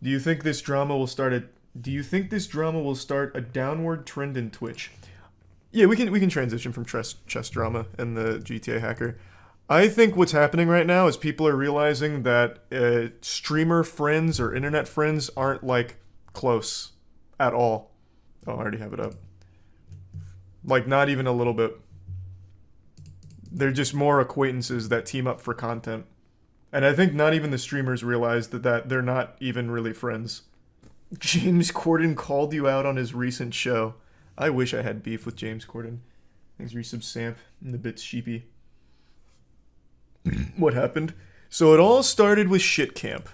Do you think this drama will start a Do you think this drama will start a downward trend in Twitch? Yeah, we can transition from chess drama and the GTA hacker. I think what's happening right now is people are realizing that streamer friends or internet friends aren't like close at all. Oh, I already have it up. Like not even a little bit. They're just more acquaintances that team up for content. And I think not even the streamers realize that they're not even really friends. James Corden called you out on his recent show. I wish I had beef with James Corden. Thanks for resub Samp and the bit sheepy. What happened? So it all started with shit camp.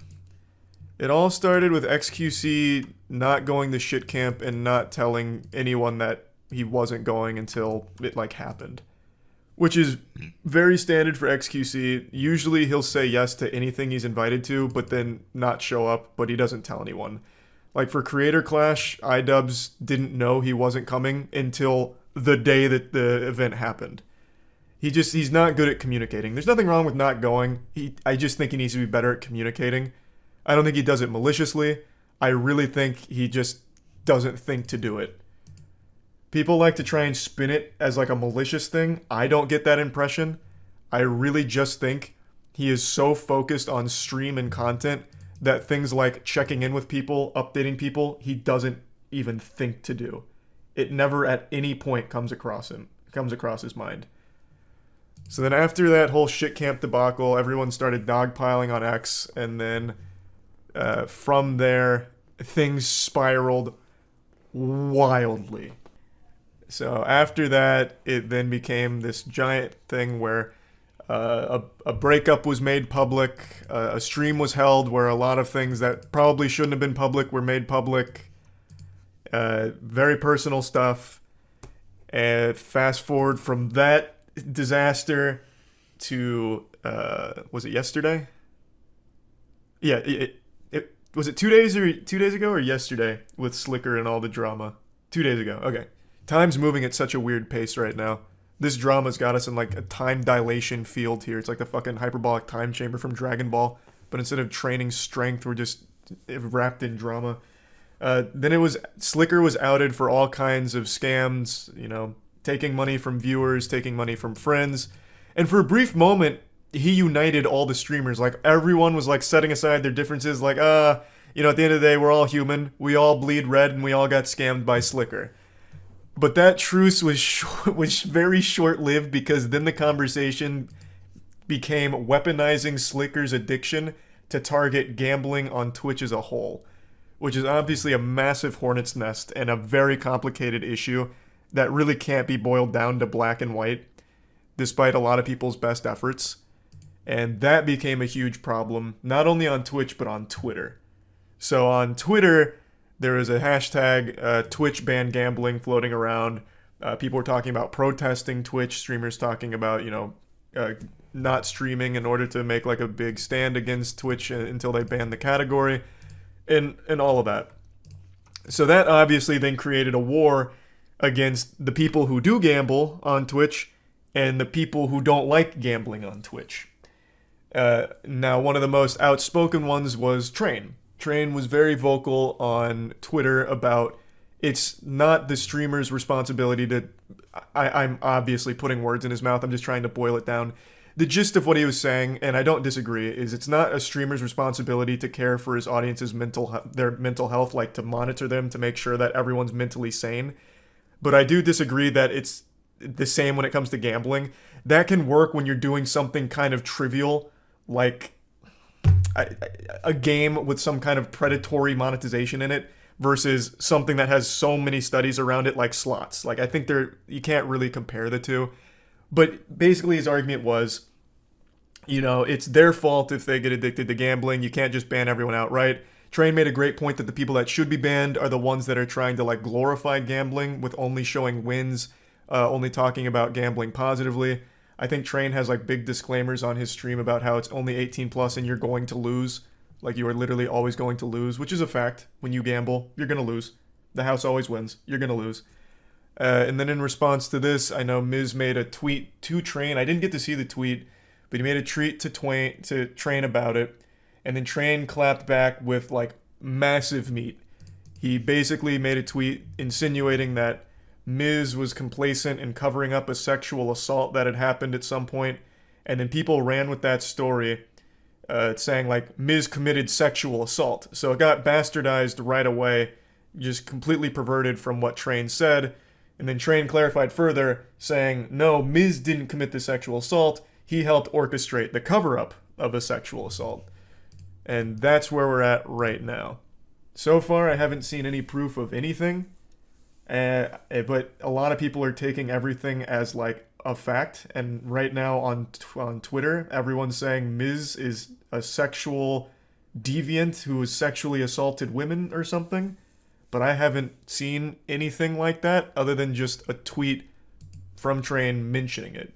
It all started with XqC not going to shit camp and not telling anyone that he wasn't going until it like happened. Which is very standard for XqC. Usually he'll say yes to anything he's invited to, but then not show up, but he doesn't tell anyone. Like for Creator Clash, iDubbbz didn't know he wasn't coming until the day that the event happened. He's not good at communicating. There's nothing wrong with not going. I just think he needs to be better at communicating. I don't think he does it maliciously. I really think he just doesn't think to do it. People like to try and spin it as like a malicious thing. I don't get that impression. I really just think he is so focused on stream and content that things like checking in with people, updating people, he doesn't even think to do. It never at any point comes across his mind. So then after that whole shit camp debacle, everyone started dogpiling on X, and then from there, things spiraled wildly. So after that, it then became this giant thing where a breakup was made public, a stream was held where a lot of things that probably shouldn't have been public were made public, very personal stuff. And fast forward from that disaster to, was it yesterday? Yeah, was it 2 days ago or yesterday with Slicker and all the drama? 2 days ago, okay. Time's moving at such a weird pace right now. This drama's got us in like a time dilation field here. It's like the fucking hyperbolic time chamber from Dragon Ball. But instead of training strength, we're just wrapped in drama. Then Slicker was outed for all kinds of scams, you know, taking money from viewers, taking money from friends. And for a brief moment, he united all the streamers. Like everyone was like setting aside their differences. Like, you know, at the end of the day, we're all human. We all bleed red and we all got scammed by Slicker. But that truce was very short-lived because then the conversation became weaponizing Slicker's addiction to target gambling on Twitch as a whole, which is obviously a massive hornet's nest and a very complicated issue that really can't be boiled down to black and white, despite a lot of people's best efforts. And that became a huge problem, not only on Twitch, but on Twitter. So on Twitter, there was a hashtag Twitch ban gambling floating around. People were talking about protesting Twitch, streamers talking about, you know, not streaming in order to make like a big stand against Twitch until they ban the category, and all of that. So that obviously then created a war against the people who do gamble on Twitch and the people who don't like gambling on Twitch. Now, one of the most outspoken ones was Train. Train was very vocal on Twitter about it's not the streamer's responsibility to... I'm obviously putting words in his mouth. I'm just trying to boil it down. The gist of what he was saying, and I don't disagree, is it's not a streamer's responsibility to care for his audience's their mental health, like to monitor them, to make sure that everyone's mentally sane. But I do disagree that it's the same when it comes to gambling. That can work when you're doing something kind of trivial, like a game with some kind of predatory monetization in it, versus something that has so many studies around it, like slots. Like, I think you can't really compare the two. But basically his argument was, you know, it's their fault if they get addicted to gambling. You can't just ban everyone outright. Train made a great point that the people that should be banned are the ones that are trying to like glorify gambling with only showing wins, only talking about gambling positively. I think Train has like big disclaimers on his stream about how it's only 18 plus and you're going to lose. Like, you are literally always going to lose, which is a fact. When you gamble, you're going to lose. The house always wins. You're going to lose. And then in response to this, I know Miz made a tweet to Train. I didn't get to see the tweet, but he made a tweet to Train about it. And then Train clapped back with like massive meat. He basically made a tweet insinuating that Miz was complacent in covering up a sexual assault that had happened at some point, and then people ran with that story, saying like Miz committed sexual assault. So it got bastardized right away, just completely perverted from what Train said. And then Train clarified further, saying, no, Miz didn't commit the sexual assault. He helped orchestrate the cover-up of a sexual assault. And that's where we're at right now. So far, I haven't seen any proof of anything. But a lot of people are taking everything as like a fact. And right now on Twitter, everyone's saying Miz is a sexual deviant who has sexually assaulted women or something. But I haven't seen anything like that other than just a tweet from Train mentioning it.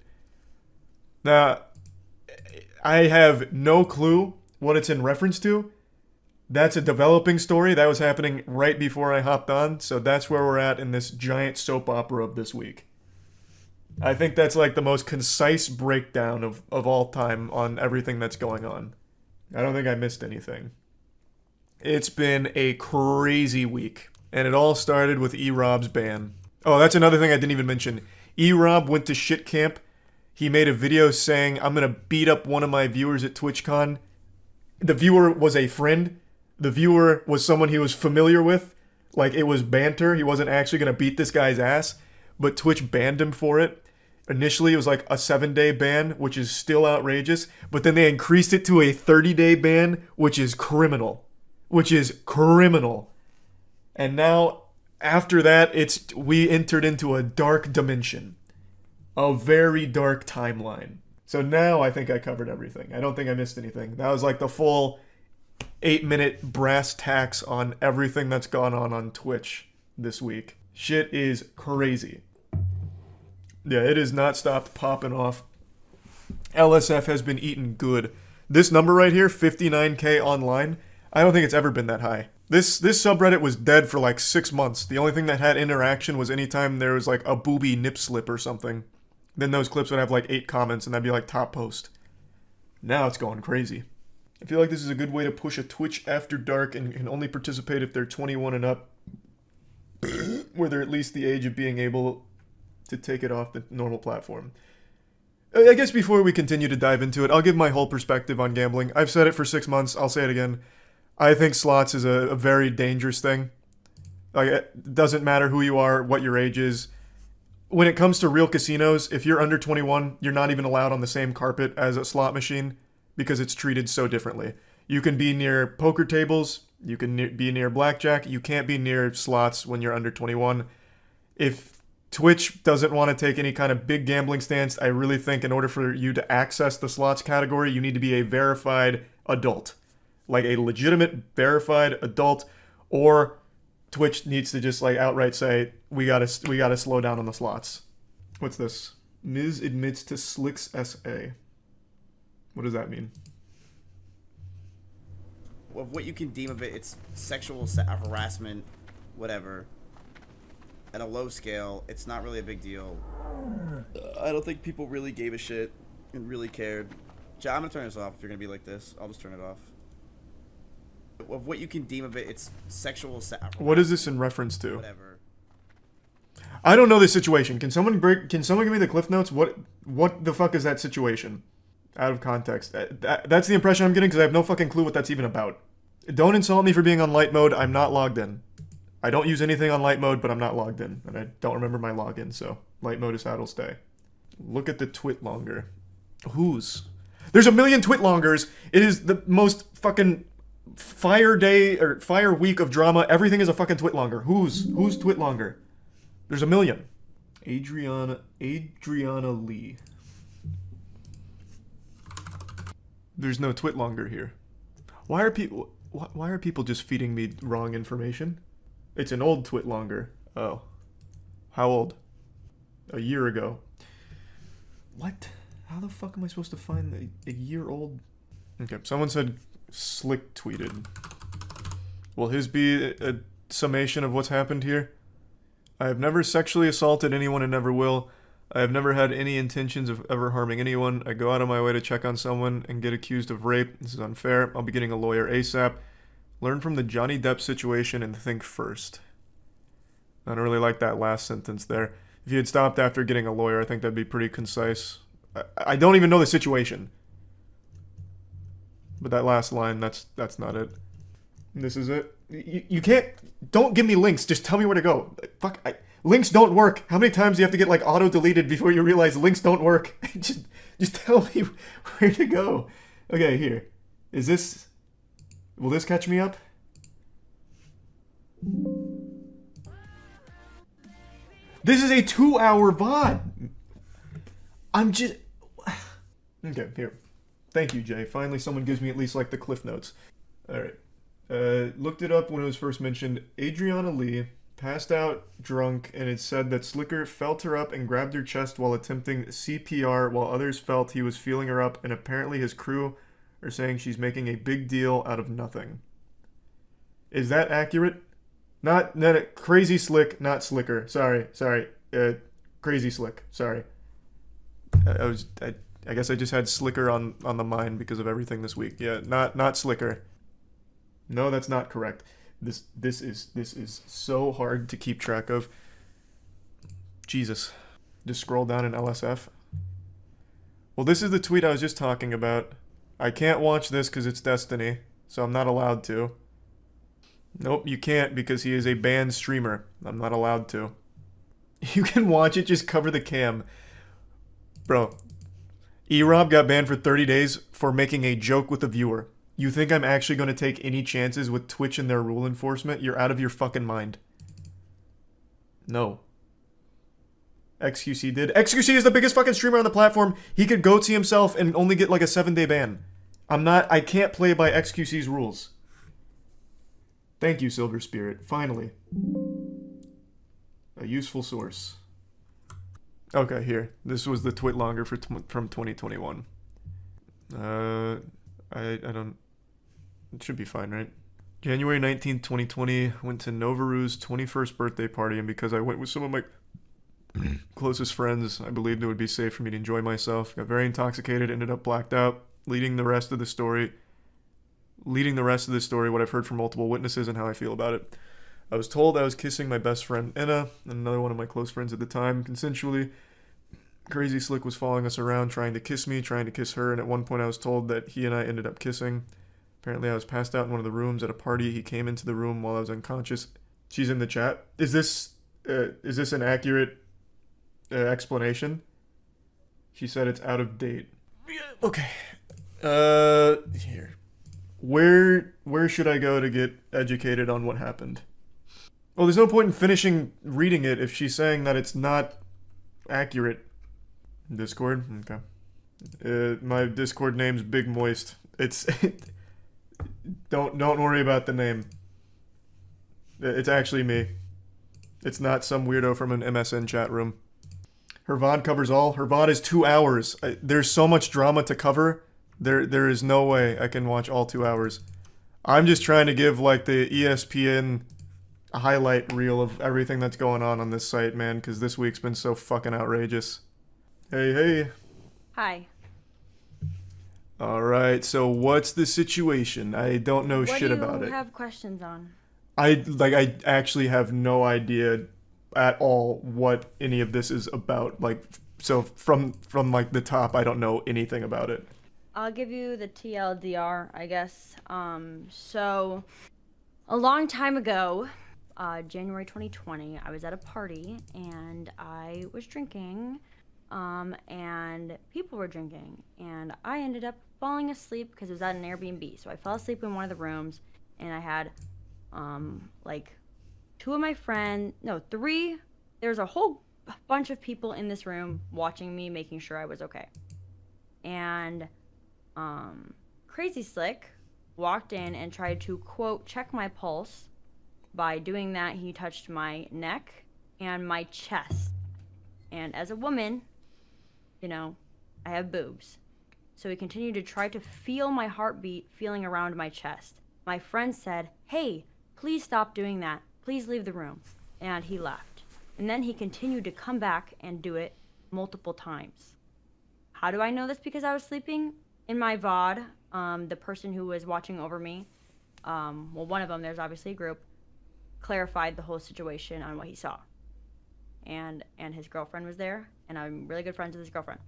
Now, I have no clue what it's in reference to. That's a developing story. That was happening right before I hopped on, so that's where we're at in this giant soap opera of this week. I think that's like the most concise breakdown of all time on everything that's going on. I don't think I missed anything. It's been a crazy week, and it all started with E-Rob's ban. Oh, that's another thing I didn't even mention. E-Rob went to shit camp. He made a video saying, I'm gonna beat up one of my viewers at TwitchCon. The viewer was a friend. The viewer was someone he was familiar with. Like, it was banter. He wasn't actually gonna beat this guy's ass, but Twitch banned him for it. Initially, it was like a 7-day ban, which is still outrageous, but then they increased it to a 30-day ban, which is criminal. And now, after that, we entered into a dark dimension. A very dark timeline. So now I think I covered everything. I don't think I missed anything. That was like the full 8-minute brass tacks on everything that's gone on Twitch this week. Shit is crazy. Yeah, it has not stopped popping off. LSF has been eating good. This number right here, 59K online, I don't think it's ever been that high. This subreddit was dead for like 6 months. The only thing that had interaction was anytime there was like a booby nip slip or something. Then those clips would have like 8 comments and that'd be like top post. Now it's going crazy. I feel like this is a good way to push a Twitch after dark and can only participate if they're 21 and up. Where they're at least the age of being able to take it off the normal platform. I guess before we continue to dive into it, I'll give my whole perspective on gambling. I've said it for 6 months. I'll say it again. I think slots is a very dangerous thing. Like, it doesn't matter who you are, what your age is. When it comes to real casinos, if you're under 21, you're not even allowed on the same carpet as a slot machine because it's treated so differently. You can be near poker tables, you can be near blackjack, you can't be near slots when you're under 21. If Twitch doesn't want to take any kind of big gambling stance, I really think in order for you to access the slots category, you need to be a verified adult. Like a legitimate verified adult, or Twitch needs to just like outright say, we gotta slow down on the slots. What's this? Miz admits to Slick's SA. What does that mean? Of what you can deem of it, it's sexual harassment, whatever. At a low scale, it's not really a big deal. I don't think people really gave a shit and really cared. I'm gonna turn this off if you're gonna be like this. I'll just turn it off. Of what you can deem of it, it's sexual harassment. What is this in reference to? Whatever. I don't know this situation. Can someone give me the cliff notes? What the fuck is that situation? Out of context. That's the impression I'm getting because I have no fucking clue what that's even about. Don't insult me for being on light mode. I'm not logged in. I don't use anything on light mode, but I'm not logged in. And I don't remember my login, so light mode is how it'll stay. Look at the twit longer. Whose? There's a million twit longers. It is the most fucking fire day or fire week of drama. Everything is a fucking twit longer. Whose twit longer? There's a million. AdrianahLee. There's no twit longer here. Why are people just feeding me wrong information? It's an old twit longer. Oh. How old? A year ago. What? How the fuck am I supposed to find a year old? Okay, someone said Slick tweeted. Will his be a summation of what's happened here? I have never sexually assaulted anyone and never will. I have never had any intentions of ever harming anyone. I go out of my way to check on someone and get accused of rape. This is unfair. I'll be getting a lawyer ASAP. Learn from the Johnny Depp situation and think first. I don't really like that last sentence there. If you had stopped after getting a lawyer, I think that'd be pretty concise. I don't even know the situation. But that last line, that's not it. This is it. You can't... Don't give me links. Just tell me where to go. Fuck. Links don't work. How many times do you have to get, like, auto-deleted before you realize links don't work? just tell me where to go. Okay, here. Is this... Will this catch me up? This is a 2-hour VOD. I'm just... Okay, here. Thank you, Jay. Finally, someone gives me at least, like, the cliff notes. Alright. Looked it up when it was first mentioned. AdrianahLee passed out drunk, and it said that Slicker felt her up and grabbed her chest while attempting CPR, while others felt he was feeling her up, and apparently his crew are saying she's making a big deal out of nothing. Is that accurate? Not Crazyslick, not Slicker. Sorry. Crazyslick. Sorry. I guess I just had Slicker on the mind because of everything this week. Yeah, not Slicker. No, that's not correct. This is so hard to keep track of. Jesus. Just scroll down in LSF. Well, this is the tweet I was just talking about. I can't watch this because it's Destiny, so I'm not allowed to. Nope, you can't because he is a banned streamer. I'm not allowed to. You can watch it, just cover the cam. Bro, E-Rob got banned for 30 days for making a joke with a viewer. You think I'm actually going to take any chances with Twitch and their rule enforcement? You're out of your fucking mind. No. XqC did. XqC is the biggest fucking streamer on the platform. He could goatee himself and only get like a 7-day ban. I can't play by XqC's rules. Thank you, Silver Spirit. Finally. A useful source. Okay, here. This was the twit longer from 2021. I don't... It should be fine, right? January 19th, 2020, went to Novaru's 21st birthday party, and because I went with some of my closest friends, I believed it would be safe for me to enjoy myself. Got very intoxicated, ended up blacked out, leading the rest of the story, what I've heard from multiple witnesses and how I feel about it. I was told I was kissing my best friend, Anna, and another one of my close friends at the time, consensually. Crazyslick was following us around, trying to kiss me, trying to kiss her, and at one point I was told that he and I ended up kissing. Apparently I was passed out in one of the rooms at a party. He came into the room while I was unconscious. She's in the chat. Is this an accurate explanation? She said it's out of date. Okay. Here. Where should I go to get educated on what happened? Well, there's no point in finishing reading it if she's saying that it's not accurate. Discord? Okay. My Discord name's Big Moist. It's... Don't worry about the name. It's actually me. It's not some weirdo from an MSN chat room. Her VOD covers all. Her VOD is 2 hours. There's so much drama to cover. There is no way I can watch all 2 hours. I'm just trying to give like the ESPN highlight reel of everything that's going on this site, man, because this week's been so fucking outrageous. Hey. Hi. Alright, so what's the situation? I don't know shit about it. What do you have questions on? I actually have no idea at all what any of this is about. Like, so from like the top, I don't know anything about it. I'll give you the TLDR, I guess. So a long time ago, January 2020, I was at a party and I was drinking, and people were drinking, and I ended up falling asleep because it was at an Airbnb. So I fell asleep in one of the rooms, and I had like three. There's a whole bunch of people in this room watching me, making sure I was okay. And Crazyslick walked in and tried to, quote, check my pulse. By doing that, he touched my neck and my chest. And as a woman, you know, I have boobs. So he continued to try to feel my heartbeat feeling around my chest. My friend said, hey, please stop doing that. Please leave the room. And he left. And then he continued to come back and do it multiple times. How do I know this? Because I was sleeping in my VOD. The person who was watching over me one of them, there's obviously a group, clarified the whole situation on what he saw. And his girlfriend was there, and I'm really good friends with his girlfriend.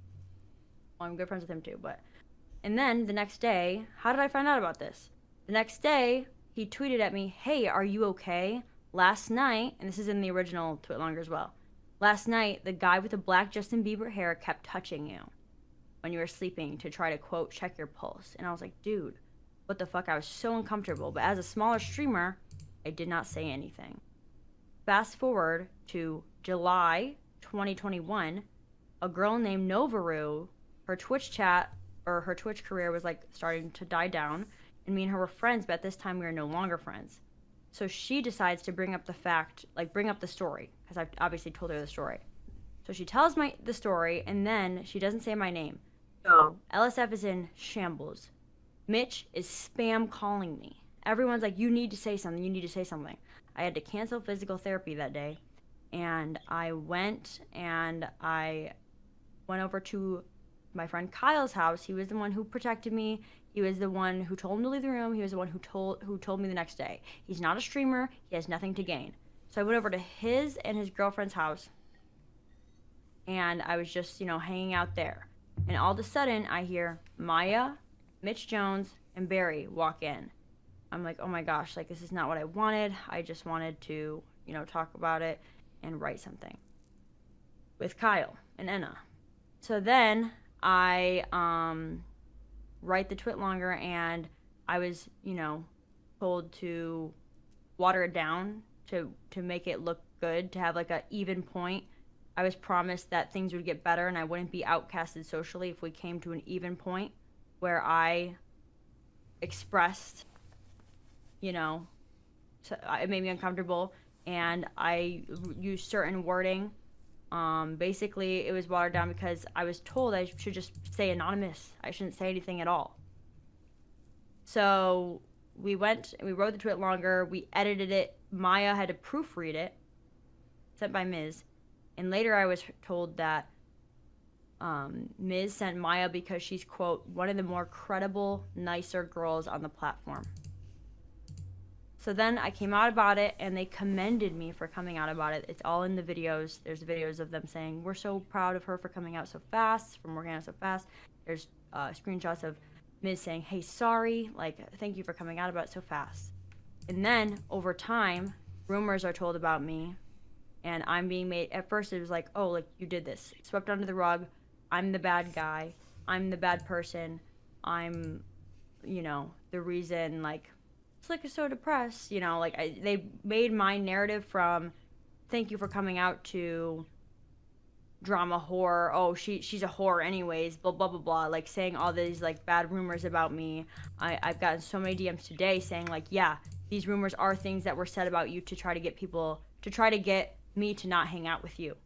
Well, I'm good friends with him too, but... And then the next day, how did I find out about this? The next day, he tweeted at me, "Hey, are you okay? Last night," and this is in the original tweet longer as well, "last night, the guy with the black Justin Bieber hair kept touching you when you were sleeping to try to, quote, check your pulse." And I was like, dude, what the fuck? I was so uncomfortable. But as a smaller streamer, I did not say anything. Fast forward to July 2021, a girl named Novaru, her Twitch chat, or her Twitch career was like starting to die down, and me and her were friends, but at this time we were no longer friends. So she decides to bring up the fact, like bring up the story, because I've obviously told her the story. So she tells the story, and then she doesn't say my name. So LSF is in shambles. Mitch is spam calling me. Everyone's like, you need to say something, you need to say something. I had to cancel physical therapy that day, and I went over to my friend Kyle's house. He was the one who protected me. He was the one who told me to leave the room. He was the one who told me the next day. He's not a streamer. He has nothing to gain. So I went over to his and his girlfriend's house, and I was just, hanging out there. And all of a sudden, I hear Maya, Mitch Jones, and Barry walk in. I'm like, oh my gosh, like, this is not what I wanted. I just wanted to, talk about it and write something with Kyle and Enna. So then I write the twit longer, and I was, told to water it down to make it look good, to have like a even point. I was promised that things would get better and I wouldn't be outcasted socially if we came to an even point where I expressed, so it made me uncomfortable, and I used certain wording. Basically, it was watered down because I was told I should just say anonymous. I shouldn't say anything at all. So we wrote the tweet longer, we edited it. Maya had to proofread it, sent by Miz. And later I was told that Miz sent Maya because she's, quote, one of the more credible, nicer girls on the platform. So then I came out about it, and they commended me for coming out about it. It's all in the videos. There's videos of them saying, we're so proud of her for coming out so fast, from working out so fast. There's screenshots of Miz saying, hey, sorry, like, thank you for coming out about it so fast. And then, over time, rumors are told about me, and I'm being made, at first it was like, oh, like, you did this. Swept under the rug. I'm the bad guy. I'm the bad person. I'm, the reason, like, Slick is so depressed, they made my narrative from thank you for coming out to drama whore, oh, she's a whore anyways, blah, blah, blah, blah, like, saying all these, like, bad rumors about me. I've gotten so many DMs today saying, like, yeah, these rumors are things that were said about you to try to get me to not hang out with you.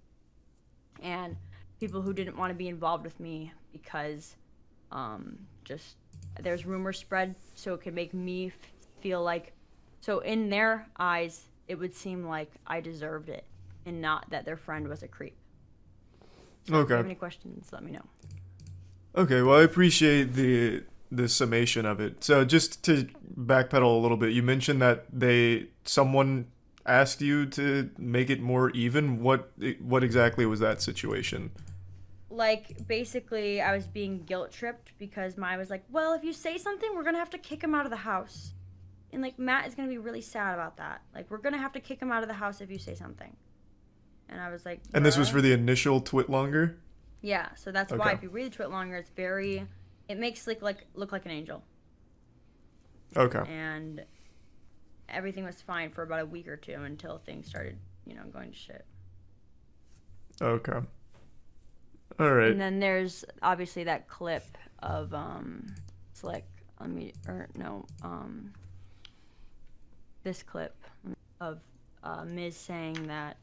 And people who didn't want to be involved with me because just there's rumors spread so it could make me feel like, so in their eyes it would seem like I deserved it and not that their friend was a creep. So if you have any questions, let me know. Okay, well, I appreciate the summation of it. So just to backpedal a little bit, you mentioned that someone asked you to make it more even. What exactly was that situation? Like, basically, I was being guilt tripped because Maya was like, well, if you say something, we're gonna have to kick him out of the house. And, like, Matt is gonna be really sad about that. Like, we're gonna have to kick him out of the house if you say something. And I was like, bruh. And this was for the initial twit longer? Yeah, so that's why if you read the twit longer, it makes Slick look like an angel. Okay. And everything was fine for about a week or two until things started, going to shit. Okay. All right. And then there's obviously that clip of Slick. This clip of Miz saying that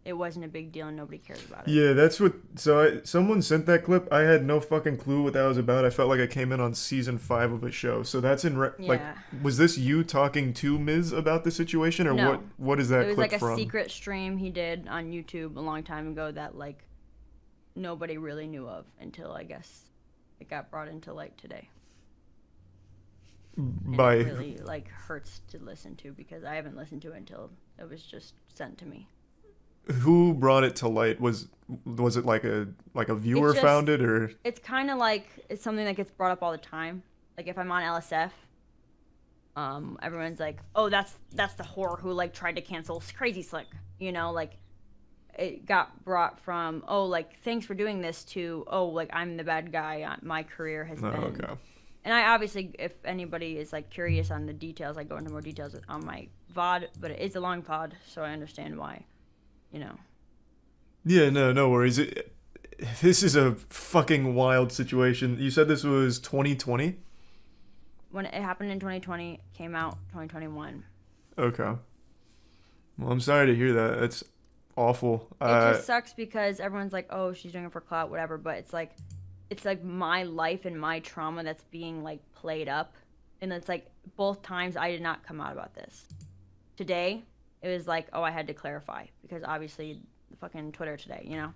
it wasn't a big deal and nobody cares about it. Yeah, that's what. So someone sent that clip. I had no fucking clue what that was about. I felt like I came in on season 5 of a show. So that's like, was this you talking to Miz about the situation, or no. What is that clip from? It was like a secret stream he did on YouTube a long time ago that, like, nobody really knew of until, I guess, it got brought into light today. And By it really like hurts to listen to because I haven't listened to it until it was just sent to me. who brought it to light? Was it like a viewer just- found it, or It's kind of like it's something that gets brought up all the time. Like if I'm on LSF, everyone's like, "Oh, that's the whore who like tried to cancel Crazyslick." You know, like it got brought from, "Oh, like thanks for doing this," to, "Oh, like I'm the bad guy. My career has oh, been." okay. And I obviously, if anybody is like curious on the details, I go into more details on my VOD, but it is a long VOD, so I understand why, you know. Yeah, no worries. This is a fucking wild situation. You said this was 2020? When it happened in 2020, came out 2021. Okay. Well, I'm sorry to hear that. That's awful. It just sucks because everyone's like, "Oh, she's doing it for clout, whatever," but it's like my life and my trauma that's being like played up, and it's like both times I did not come out about this. Today, it was like, oh, I had to clarify because obviously the fucking Twitter today, you know.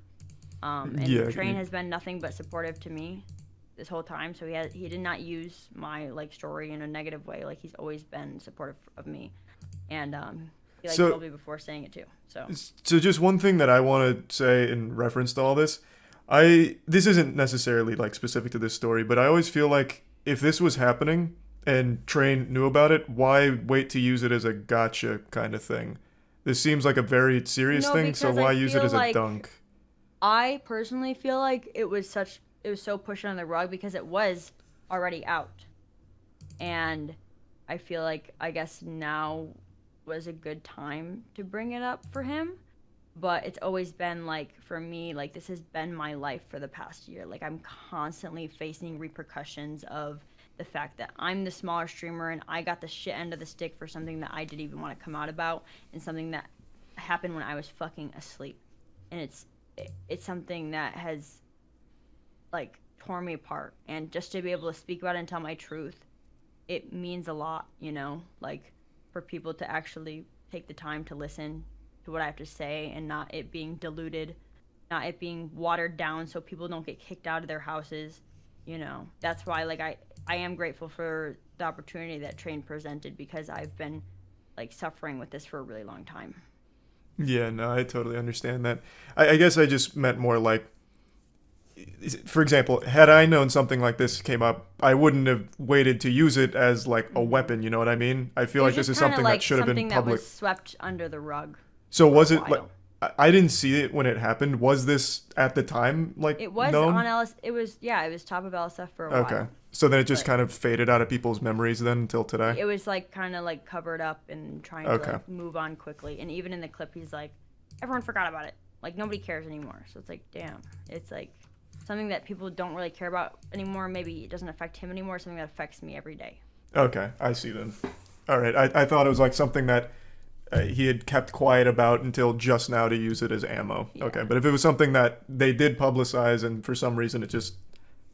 And Yeah, Train has been nothing but supportive to me this whole time, so he did not use my like story in a negative way. Like he's always been supportive of me, and he like told me before saying it too. So just one thing that I want to say in reference to all this, this isn't necessarily like specific to this story, but I always feel like if this was happening and Train knew about it, why wait to use it as a gotcha kind of thing? This seems like a very serious thing, so why use it as a dunk? I personally feel like it was so pushed on the rug because it was already out. And I feel like I guess now was a good time to bring it up for him. But it's always been like, for me, like this has been my life for the past year. Like I'm constantly facing repercussions of the fact that I'm the smaller streamer and I got the shit end of the stick for something that I didn't even want to come out about and something that happened when I was fucking asleep. And it's something that has like torn me apart, and just to be able to speak about it and tell my truth, it means a lot, you know, like for people to actually take the time to listen to what I have to say and not it being diluted, not it being watered down so people don't get kicked out of their houses, you know. That's why like I am grateful for the opportunity that Train presented because I've been like suffering with this for a really long time. Yeah, no, I totally understand that. I guess I just meant more like, for example, had I known something like this came up, I wouldn't have waited to use it as like a weapon. You know what I mean? I feel like this is something that should have been public. Something that was swept under the rug. So was it like? I didn't see it when it happened. Was this at the time like it was known? On LS? It was top of LSF for a while. Okay, so then it just kind of faded out of people's memories then until today. It was like kind of like covered up and trying to like, move on quickly. And even in the clip, he's like, everyone forgot about it. Like nobody cares anymore. So it's like, damn. It's like something that people don't really care about anymore. Maybe it doesn't affect him anymore. Something that affects me every day. Okay, I see then. All right, I thought it was like something that he had kept quiet about until just now to use it as ammo. Yeah. Okay, but if it was something that they did publicize and for some reason it just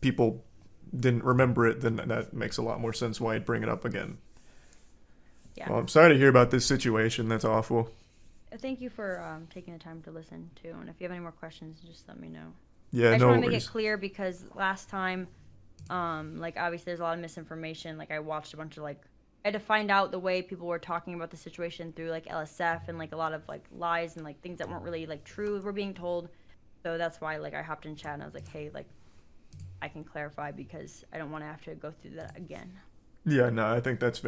people didn't remember it, then that makes a lot more sense why I'd bring it up again. Yeah. Well, I'm sorry to hear about this situation. That's awful. Thank you for taking the time to listen too. And if you have any more questions, just let me know. Yeah, I just no want to make worries. it clear because last time, like obviously there's a lot of misinformation. Like I watched a bunch of like. I had to find out the way people were talking about the situation through like LSF and like a lot of like lies and like things that weren't really like true were being told. So that's why like I hopped in chat and I was like, hey, like I can clarify because I don't want to have to go through that again. Yeah, no, I think that's a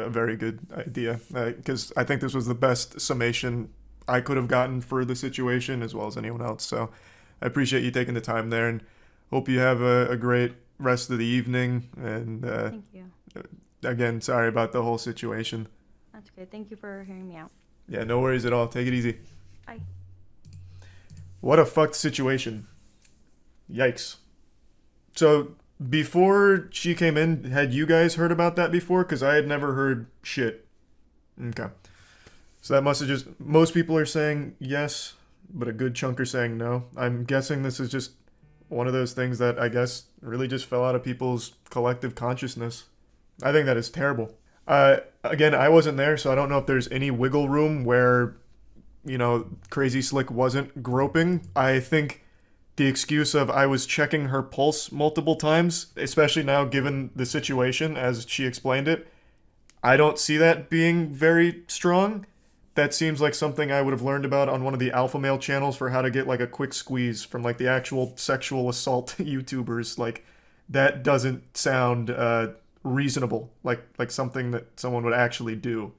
very good idea because I think this was the best summation I could have gotten for the situation as well as anyone else. So I appreciate you taking the time there and hope you have a great rest of the evening. And thank you. Again, sorry about the whole situation. That's good. Thank you for hearing me out. Yeah, no worries at all. Take it easy. Bye. What a fucked situation. Yikes. So, before she came in, had you guys heard about that before? Because I had never heard shit. Okay. So that must have just... Most people are saying yes, but a good chunk are saying no. I'm guessing this is just one of those things that I guess really just fell out of people's collective consciousness. I think that is terrible. Again, I wasn't there, so I don't know if there's any wiggle room where, you know, Crazyslick wasn't groping. I think the excuse of I was checking her pulse multiple times, especially now given the situation as she explained it. I don't see that being very strong. That seems like something I would have learned about on one of the alpha male channels for how to get like a quick squeeze from like the actual sexual assault YouTubers. Like that doesn't sound reasonable, like something that someone would actually do.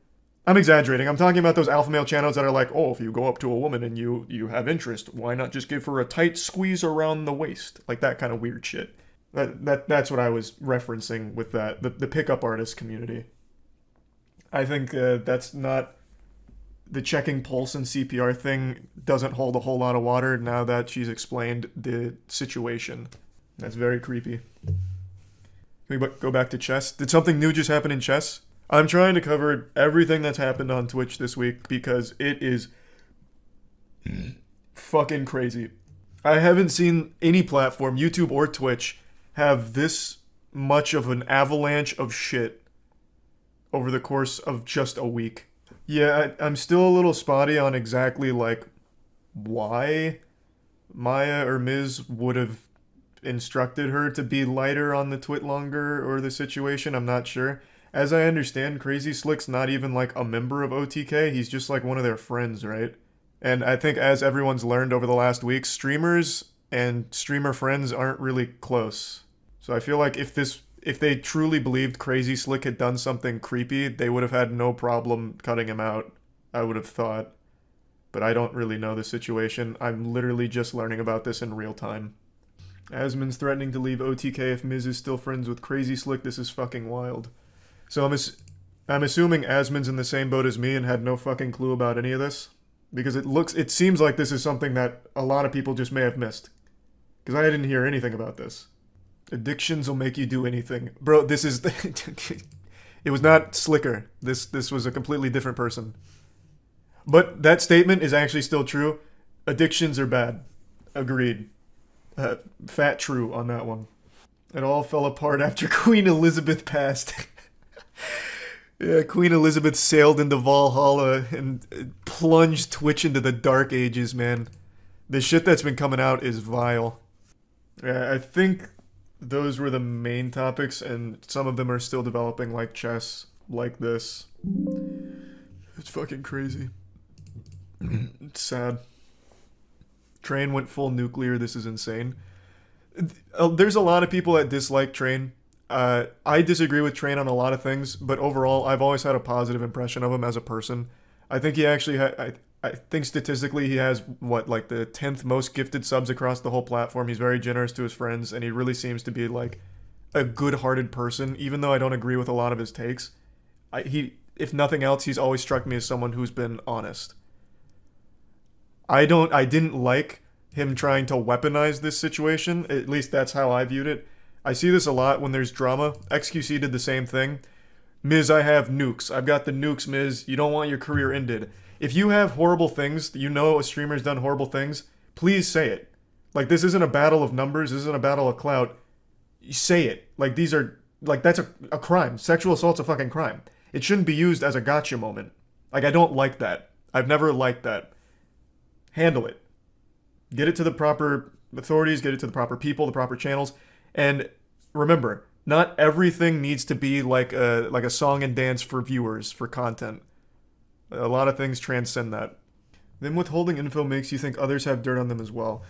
I'm exaggerating. I'm talking about those alpha male channels that are like, oh, if you go up to a woman and you have interest, why not just give her a tight squeeze around the waist? Like that kind of weird shit. That's what I was referencing with that. The pickup artist community. I think that's not... The checking pulse and CPR thing doesn't hold a whole lot of water now that she's explained the situation. That's very creepy. Can we go back to chess? Did something new just happen in chess? I'm trying to cover everything that's happened on Twitch this week because it is fucking crazy. I haven't seen any platform, YouTube or Twitch, have this much of an avalanche of shit over the course of just a week. Yeah, I'm still a little spotty on exactly, like, why Maya or Miz would have instructed her to be lighter on the twit longer or the situation. I'm not sure. As I understand, Crazyslick's not even, like, a member of OTK. He's just, like, one of their friends, right? And I think as everyone's learned over the last week, streamers and streamer friends aren't really close. So I feel like if they truly believed Crazyslick had done something creepy, they would have had no problem cutting him out, I would have thought. But I don't really know the situation. I'm literally just learning about this in real time. Asmon's threatening to leave OTK if Miz is still friends with Crazyslick. This is fucking wild. So I'm assuming Asmon's in the same boat as me and had no fucking clue about any of this. Because it seems like this is something that a lot of people just may have missed. Because I didn't hear anything about this. Addictions will make you do anything. Bro, this is... It was not Slicker. This was a completely different person. But that statement is actually still true. Addictions are bad. Agreed. Fat true on that one. It all fell apart after Queen Elizabeth passed. Yeah, Queen Elizabeth sailed into Valhalla and plunged Twitch into the dark ages, man. The shit that's been coming out is vile. Yeah, I think those were the main topics, and some of them are still developing, like chess, like this. It's fucking crazy. It's sad. Train went full nuclear. This is insane. There's a lot of people that dislike Train. I disagree with Train on a lot of things, but overall, I've always had a positive impression of him as a person. I think he actually I think statistically he has, like the 10th most gifted subs across the whole platform. He's very generous to his friends, and he really seems to be, like, a good-hearted person, even though I don't agree with a lot of his takes. If nothing else, he's always struck me as someone who's been honest. I didn't like him trying to weaponize this situation. At least that's how I viewed it. I see this a lot when there's drama. XqC did the same thing. Miz, I have nukes. I've got the nukes, Miz. You don't want your career ended. If you have horrible things, you know a streamer's done horrible things, please say it. Like, this isn't a battle of numbers. This isn't a battle of clout. You say it. Like, these are... Like, that's a crime. Sexual assault's a fucking crime. It shouldn't be used as a gotcha moment. Like, I don't like that. I've never liked that. Handle it. Get it to the proper authorities, get it to the proper people, the proper channels. And remember, not everything needs to be like a song and dance for viewers, for content. A lot of things transcend that. Then withholding info makes you think others have dirt on them as well.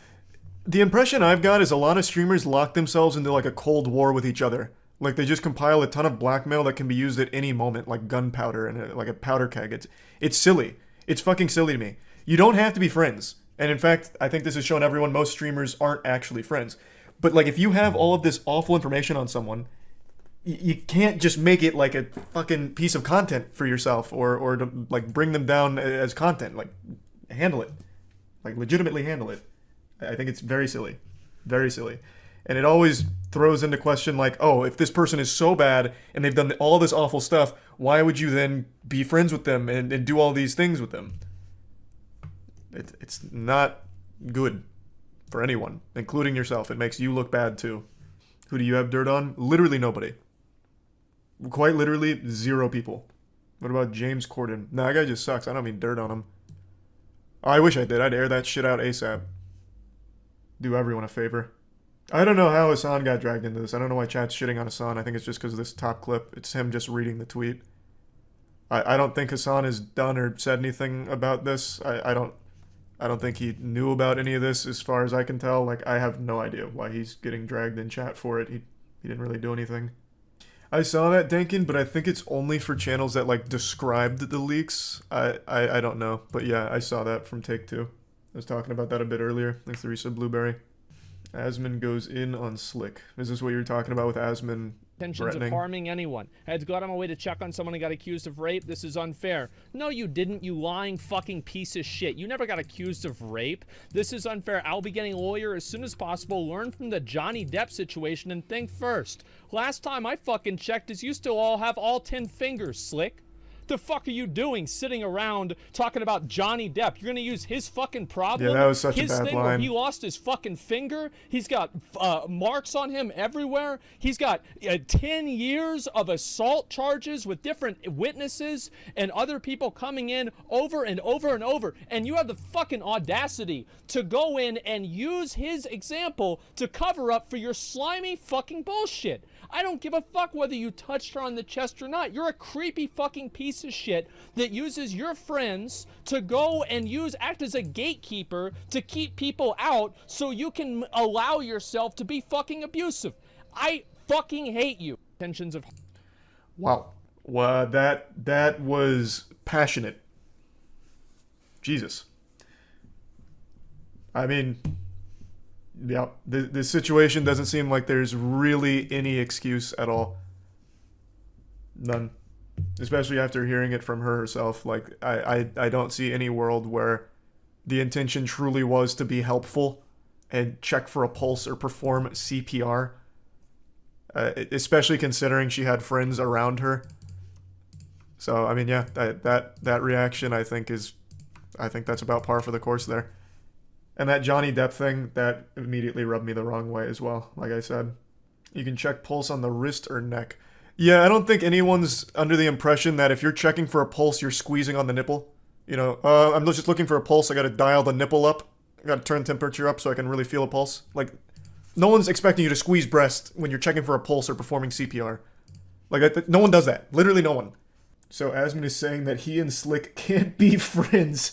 The impression I've got is a lot of streamers lock themselves into like a cold war with each other. Like they just compile a ton of blackmail that can be used at any moment, like gunpowder and like a powder keg. It's silly. It's fucking silly to me. You don't have to be friends. And in fact, I think this has shown everyone most streamers aren't actually friends. But like if you have all of this awful information on someone, you can't just make it like a fucking piece of content for yourself or to like bring them down as content. Like handle it. Like legitimately handle it. I think it's very silly. Very silly. And it always throws into question like, oh, if this person is so bad and they've done all this awful stuff, why would you then be friends with them and do all these things with them? It's not good for anyone, including yourself. It makes you look bad too. Who do you have dirt on? Literally nobody. Quite literally 0 people. What about James Corden? Nah, that guy just sucks. I don't mean dirt on him. Oh, I wish I did. I'd air that shit out ASAP. do everyone a favor. I don't know how Hassan got dragged into this. I don't know why chat's shitting on Hassan. I think it's just because of this top clip. It's him just reading the tweet. I don't think Hassan has done or said anything about this. I don't think he knew about any of this as far as I can tell. Like, I have no idea why he's getting dragged in chat for it. He didn't really do anything. I saw that, Dankin, but I think it's only for channels that, like, described the leaks. I don't know. But yeah, I saw that from Take Two. I was talking about that a bit earlier. Thanks to Risa Blueberry. Asmon goes in on Slick. Is this what you were talking about with Asmon intentions of harming anyone. I had to go out of my way to check on someone who got accused of rape. This is unfair. No, you didn't, you lying fucking piece of shit. You never got accused of rape. This is unfair. I'll be getting a lawyer as soon as possible. Learn from the Johnny Depp situation and think first. Last time I fucking checked is you still all have all 10 fingers, Slick. The fuck are you doing sitting around talking about Johnny Depp? You're gonna use his fucking problem? Yeah, that was such a bad His thing line. where he lost his fucking finger. He's got marks on him everywhere. He's got 10 years of assault charges with different witnesses and other people coming in over and over and over. And you have the fucking audacity to go in and use his example to cover up for your slimy fucking bullshit. I don't give a fuck whether you touched her on the chest or not. You're a creepy fucking piece of shit that uses your friends to go and act as a gatekeeper to keep people out so you can allow yourself to be fucking abusive. I fucking hate you. Tensions of... Wow. Well, that was passionate. Jesus. I mean... Yeah, the situation doesn't seem like there's really any excuse at all. None. Especially after hearing it from her herself. Like, I don't see any world where the intention truly was to be helpful and check for a pulse or perform CPR. Especially considering she had friends around her. So, I mean, yeah, that reaction I think that's about par for the course there. And that Johnny Depp thing, that immediately rubbed me the wrong way as well, like I said. You can check pulse on the wrist or neck. Yeah, I don't think anyone's under the impression that if you're checking for a pulse, you're squeezing on the nipple. You know, I'm just looking for a pulse, I gotta dial the nipple up. I gotta turn temperature up so I can really feel a pulse. Like, no one's expecting you to squeeze breast when you're checking for a pulse or performing CPR. Like, no one does that. Literally no one. So Asmon is saying that he and Slick can't be friends.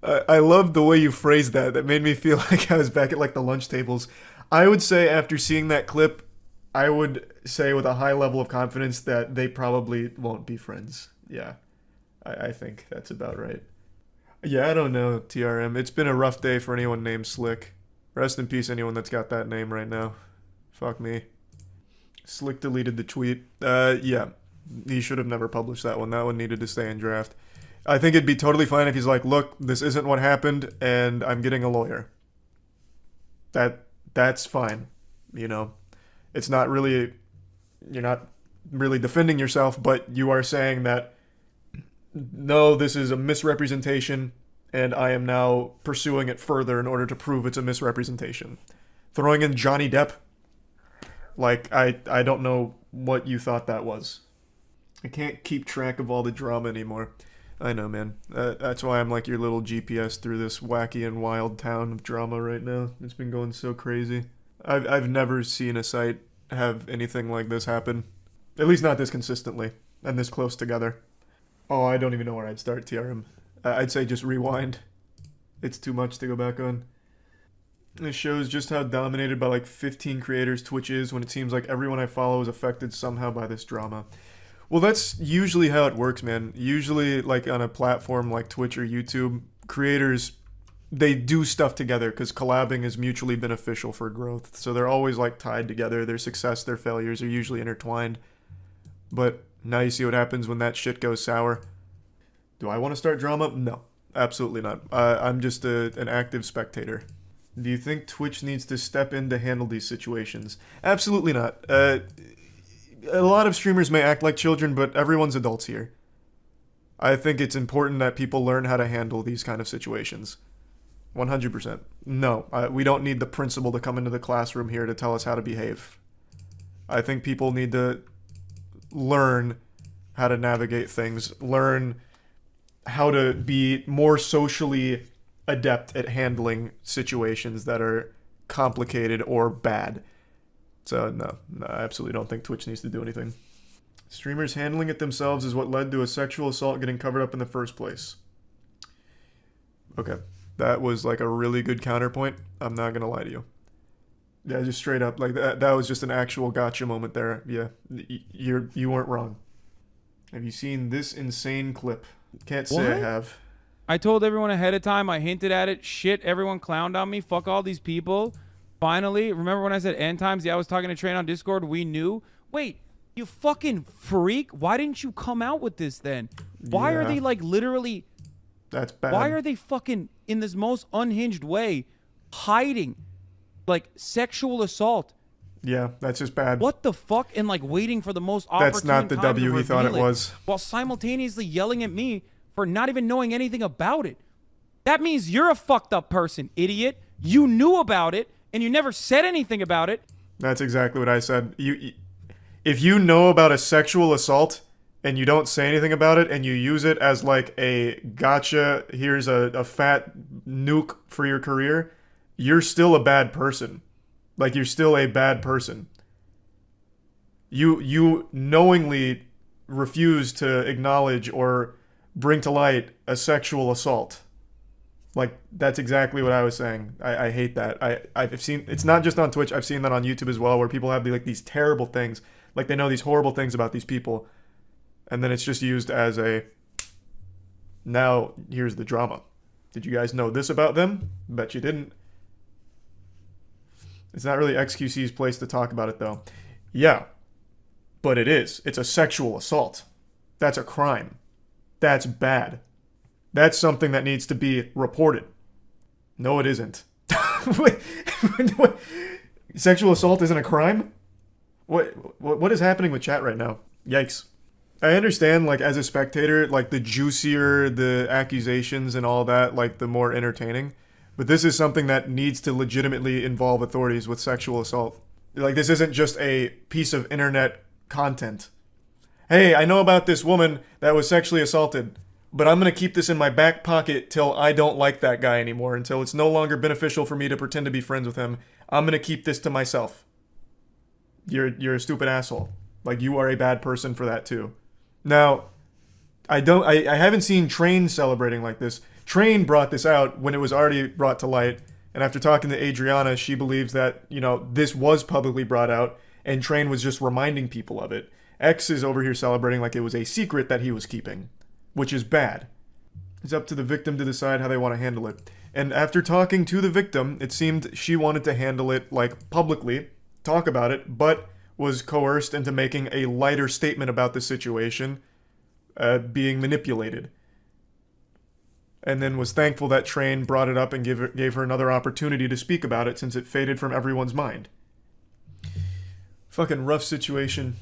I love the way you phrased that. That made me feel like I was back at, like, the lunch tables. I would say after seeing that clip, I would say with a high level of confidence that they probably won't be friends. Yeah, I think that's about right. Yeah, I don't know, TRM. It's been a rough day for anyone named Slick. Rest in peace, anyone that's got that name right now. Fuck me. Slick deleted the tweet. Yeah, he should have never published that one. That one needed to stay in draft. I think it'd be totally fine if he's like, look, this isn't what happened, and I'm getting a lawyer. That's fine. You know, it's not really, you're not really defending yourself, but you are saying that, no, this is a misrepresentation, and I am now pursuing it further in order to prove it's a misrepresentation. Throwing in Johnny Depp, like, I don't know what you thought that was. I can't keep track of all the drama anymore. I know, man. That's why I'm like your little GPS through this wacky and wild town of drama right now. It's been going so crazy. I've never seen a site have anything like this happen. At least not this consistently, and this close together. Oh, I don't even know where I'd start, TRM. I'd say just rewind. It's too much to go back on. This shows just how dominated by like 15 creators Twitch is when it seems like everyone I follow is affected somehow by this drama. Well, that's usually how it works, man. Usually, like, on a platform like Twitch or YouTube, creators, they do stuff together because collabing is mutually beneficial for growth. So they're always, like, tied together. Their success, their failures are usually intertwined. But now you see what happens when that shit goes sour. Do I want to start drama? No, absolutely not. I'm just an active spectator. Do you think Twitch needs to step in to handle these situations? Absolutely not. A lot of streamers may act like children, but everyone's adults here. I think it's important that people learn how to handle these kind of situations. 100%. No, we don't need the principal to come into the classroom here to tell us how to behave. I think people need to learn how to navigate things, learn how to be more socially adept at handling situations that are complicated or bad. So no, I absolutely don't think Twitch needs to do anything. Streamers handling it themselves is what led to a sexual assault getting covered up in the first place. Okay, that was like a really good counterpoint. I'm not gonna lie to you. Yeah, just straight up, like that was just an actual gotcha moment there. Yeah, you weren't wrong. Have you seen this insane clip? Can't say I What? have. I told everyone ahead of time. I hinted at it. Shit, everyone clowned on me. Fuck all these people. Finally, remember when I said end times? Yeah, I was talking to Train on Discord. We knew. Wait, you fucking freak. Why didn't you come out with this then? Why are Yeah. they like literally... That's bad. Why are they fucking, in this most unhinged way, hiding like sexual assault? Yeah, that's just bad. What the fuck? And like waiting for the most opportune That's not the time to W he thought it reveal was. while simultaneously yelling at me for not even knowing anything about it. That means you're a fucked up person, idiot. You knew about it and you never said anything about it. That's exactly what I said. If you know about a sexual assault and you don't say anything about it and you use it as like a gotcha, here's a fat nuke for your career, you're still a bad person. Like, you're still a bad person. You knowingly refuse to acknowledge or bring to light a sexual assault. Like, that's exactly what I was saying. I hate that. I've seen, it's not just on Twitch, I've seen that on YouTube as well, where people have these terrible things. Like, they know these horrible things about these people. And then it's just used as a, now here's the drama. Did you guys know this about them? Bet you didn't. It's not really XqC's place to talk about it, though. Yeah, but it is. It's a sexual assault. That's a crime. That's bad. That's something that needs to be reported. No, it isn't. Wait, sexual assault isn't a crime? What is happening with chat right now? Yikes. I understand, like, as a spectator, like, the juicier the accusations and all that, like, the more entertaining. But this is something that needs to legitimately involve authorities with sexual assault. Like, this isn't just a piece of internet content. Hey, I know about this woman that was sexually assaulted, but I'm going to keep this in my back pocket till I don't like that guy anymore, until it's no longer beneficial for me to pretend to be friends with him. I'm going to keep this to myself. You're a stupid asshole. Like, you are a bad person for that too. Now, I haven't seen Train celebrating like this. Train brought this out when it was already brought to light, and after talking to Adriana, she believes that, you know, this was publicly brought out, and Train was just reminding people of it. X is over here celebrating like it was a secret that he was keeping, which is bad. It's up to the victim to decide how they want to handle it. And after talking to the victim, it seemed she wanted to handle it, like, publicly, talk about it, but was coerced into making a lighter statement about the situation, being manipulated. And then was thankful that Train brought it up and gave her another opportunity to speak about it since it faded from everyone's mind. Fucking rough situation.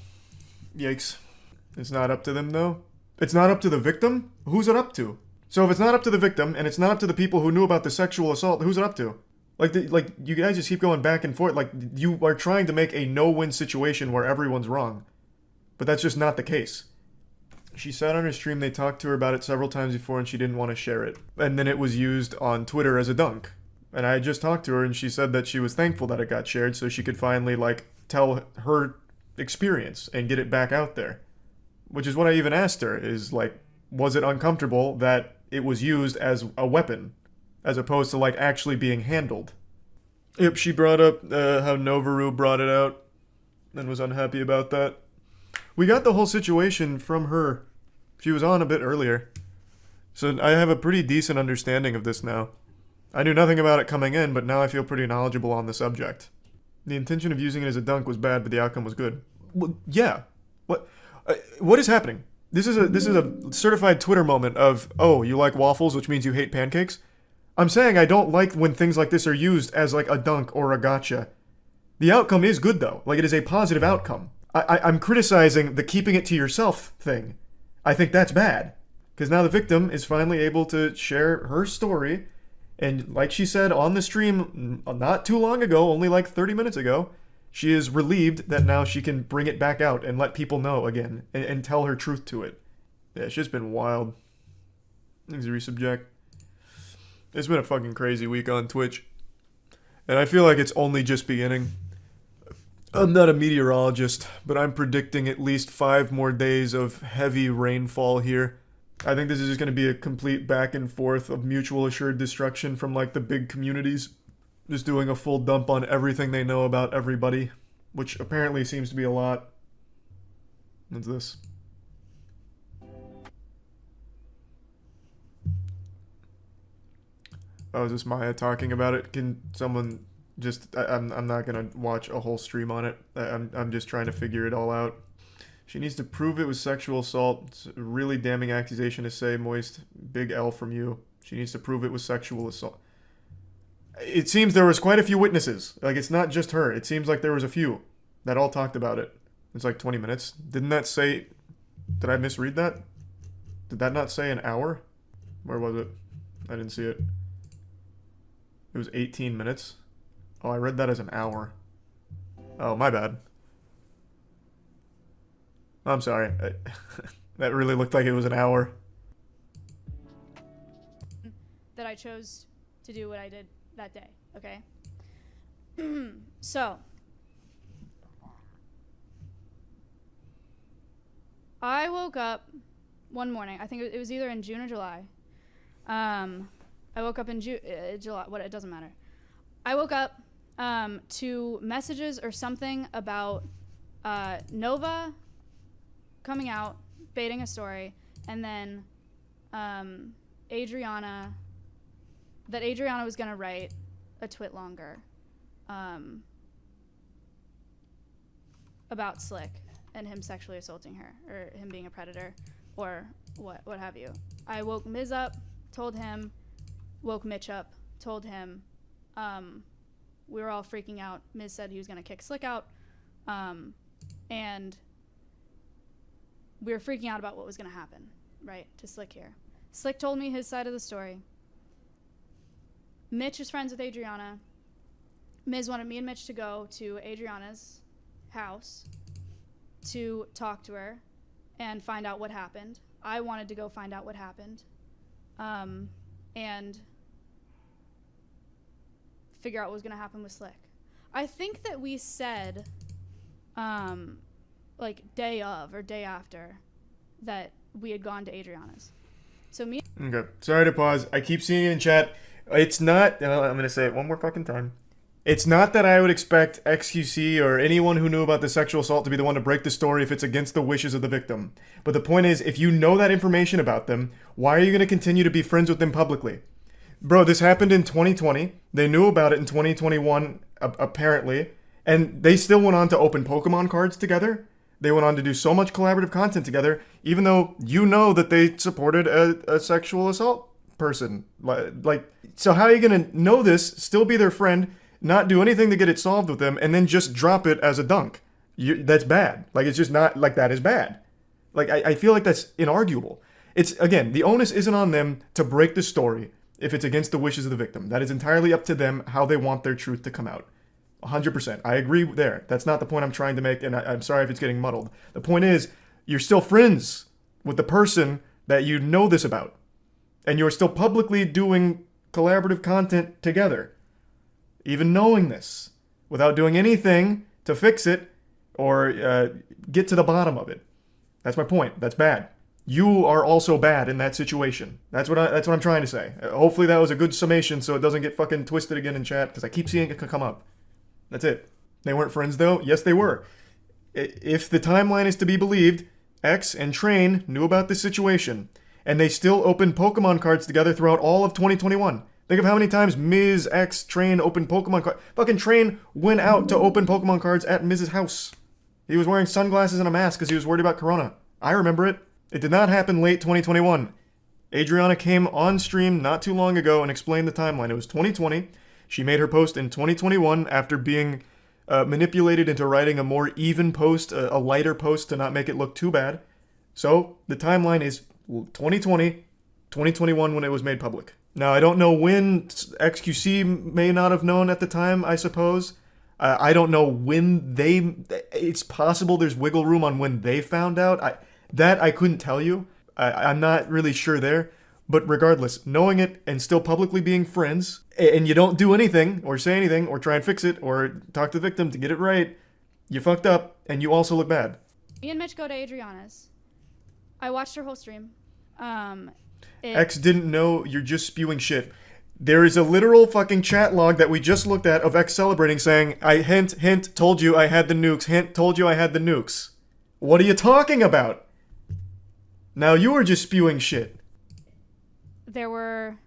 Yikes. It's not up to them, though. It's not up to the victim? Who's it up to? So if it's not up to the victim, and it's not up to the people who knew about the sexual assault, who's it up to? Like you guys just keep going back and forth. Like, you are trying to make a no-win situation where everyone's wrong. But that's just not the case. She said on her stream they talked to her about it several times before and she didn't want to share it. And then it was used on Twitter as a dunk. And I just talked to her and she said that she was thankful that it got shared so she could finally, like, tell her experience and get it back out there. Which is what I even asked her, is, like, was it uncomfortable that it was used as a weapon, as opposed to, like, actually being handled? Yep, she brought up how Novaru brought it out and was unhappy about that. We got the whole situation from her. She was on a bit earlier. So I have a pretty decent understanding of this now. I knew nothing about it coming in, but now I feel pretty knowledgeable on the subject. The intention of using it as a dunk was bad, but the outcome was good. Well, yeah. What is happening? This is a certified Twitter moment of, oh, you like waffles, which means you hate pancakes? I'm saying I don't like when things like this are used as, like, a dunk or a gotcha. The outcome is good, though. Like, it is a positive outcome. I'm criticizing the keeping it to yourself thing. I think that's bad. Because now the victim is finally able to share her story. And like she said on the stream not too long ago, only like 30 minutes ago, she is relieved that now she can bring it back out and let people know again and tell her truth to it. Yeah, it's just been wild. Things to resubject. It's been a fucking crazy week on Twitch. And I feel like it's only just beginning. I'm not a meteorologist, but I'm predicting at least 5 more days of heavy rainfall here. I think this is just going to be a complete back and forth of mutual assured destruction from like the big communities. Just doing a full dump on everything they know about everybody, which apparently seems to be a lot. What's this? Oh, is this Maya talking about it? Can someone just... I'm not gonna watch a whole stream on it. I'm just trying to figure it all out. She needs to prove it was sexual assault. It's a really damning accusation to say, Moist. Big L from you. She needs to prove it was sexual assault. It seems there was quite a few witnesses. Like, it's not just her. It seems like there was a few that all talked about it. It's like 20 minutes. Didn't that say... Did I misread that? Did that not say an hour? Where was it? I didn't see it. It was 18 minutes. Oh, I read that as an hour. Oh, my bad. I'm sorry. That really looked like it was an hour. That I chose to do what I did that day, okay? So, I woke up one morning, I think it was either in June or July. I woke up in July, it doesn't matter. I woke up to messages or something about Nova coming out, baiting a story, and then Adriana was gonna write a twit longer about Slick and him sexually assaulting her, or him being a predator, or what have you. I woke Miz up, told him, woke Mitch up, told him. We were all freaking out. Miz said he was gonna kick Slick out, and we were freaking out about what was gonna happen, right, to Slick here. Slick told me his side of the story. Mitch is friends with Adriana. Miz wanted me and Mitch to go to Adriana's house to talk to her and find out what happened. I wanted to go find out what happened, and figure out what was gonna happen with Slick. I think that we said, like day of or day after, that we had gone to Adriana's. So me. Okay, sorry to pause. I keep seeing it in chat. It's not, I'm gonna say it one more fucking time. It's not that I would expect XqC or anyone who knew about the sexual assault to be the one to break the story if it's against the wishes of the victim. But the point is, if you know that information about them, why are you gonna continue to be friends with them publicly? Bro, this happened in 2020. They knew about it in 2021, apparently. And they still went on to open Pokemon cards together. They went on to do so much collaborative content together, even though you know that they supported a sexual assault person. Like, so how are you going to know this, still be their friend, not do anything to get it solved with them, and then just drop it as a dunk? That's bad. Like, it's just not, like, that is bad. Like, I feel like that's inarguable. It's, again, the onus isn't on them to break the story if it's against the wishes of the victim. That is entirely up to them how they want their truth to come out. 100%. I agree there. That's not the point I'm trying to make, and I'm sorry if it's getting muddled. The point is, you're still friends with the person that you know this about. And you're still publicly doing collaborative content together. Even knowing this. Without doing anything to fix it or get to the bottom of it. That's my point. That's bad. You are also bad in that situation. That's what I'm trying to say. Hopefully that was a good summation so it doesn't get fucking twisted again in chat, because I keep seeing it come up. That's it. They weren't friends though? Yes, they were. If the timeline is to be believed, X and Train knew about this situation, and they still opened Pokemon cards together throughout all of 2021. Think of how many times Ms. X, Train opened Pokemon cards. Fucking Train went out to open Pokemon cards at Mrs. house. He was wearing sunglasses and a mask because he was worried about Corona. I remember it. It did not happen late 2021. Adriana came on stream not too long ago and explained the timeline. It was 2020. She made her post in 2021 after being manipulated into writing a more even post, a lighter post to not make it look too bad. So the timeline is 2020, 2021 when it was made public. Now, I don't know when XqC may not have known at the time, I suppose. I don't know when it's possible there's wiggle room on when they found out. That I couldn't tell you. I'm not really sure there. But regardless, knowing it and still publicly being friends, and you don't do anything or say anything or try and fix it or talk to the victim to get it right, you fucked up and you also look bad. Me and Mitch go to Adriana's. I watched her whole stream. X didn't know, you're just spewing shit. There is a literal fucking chat log that we just looked at of X celebrating saying, I hint, told you I had the nukes, hint, told you I had the nukes. What are you talking about? Now you are just spewing shit. There were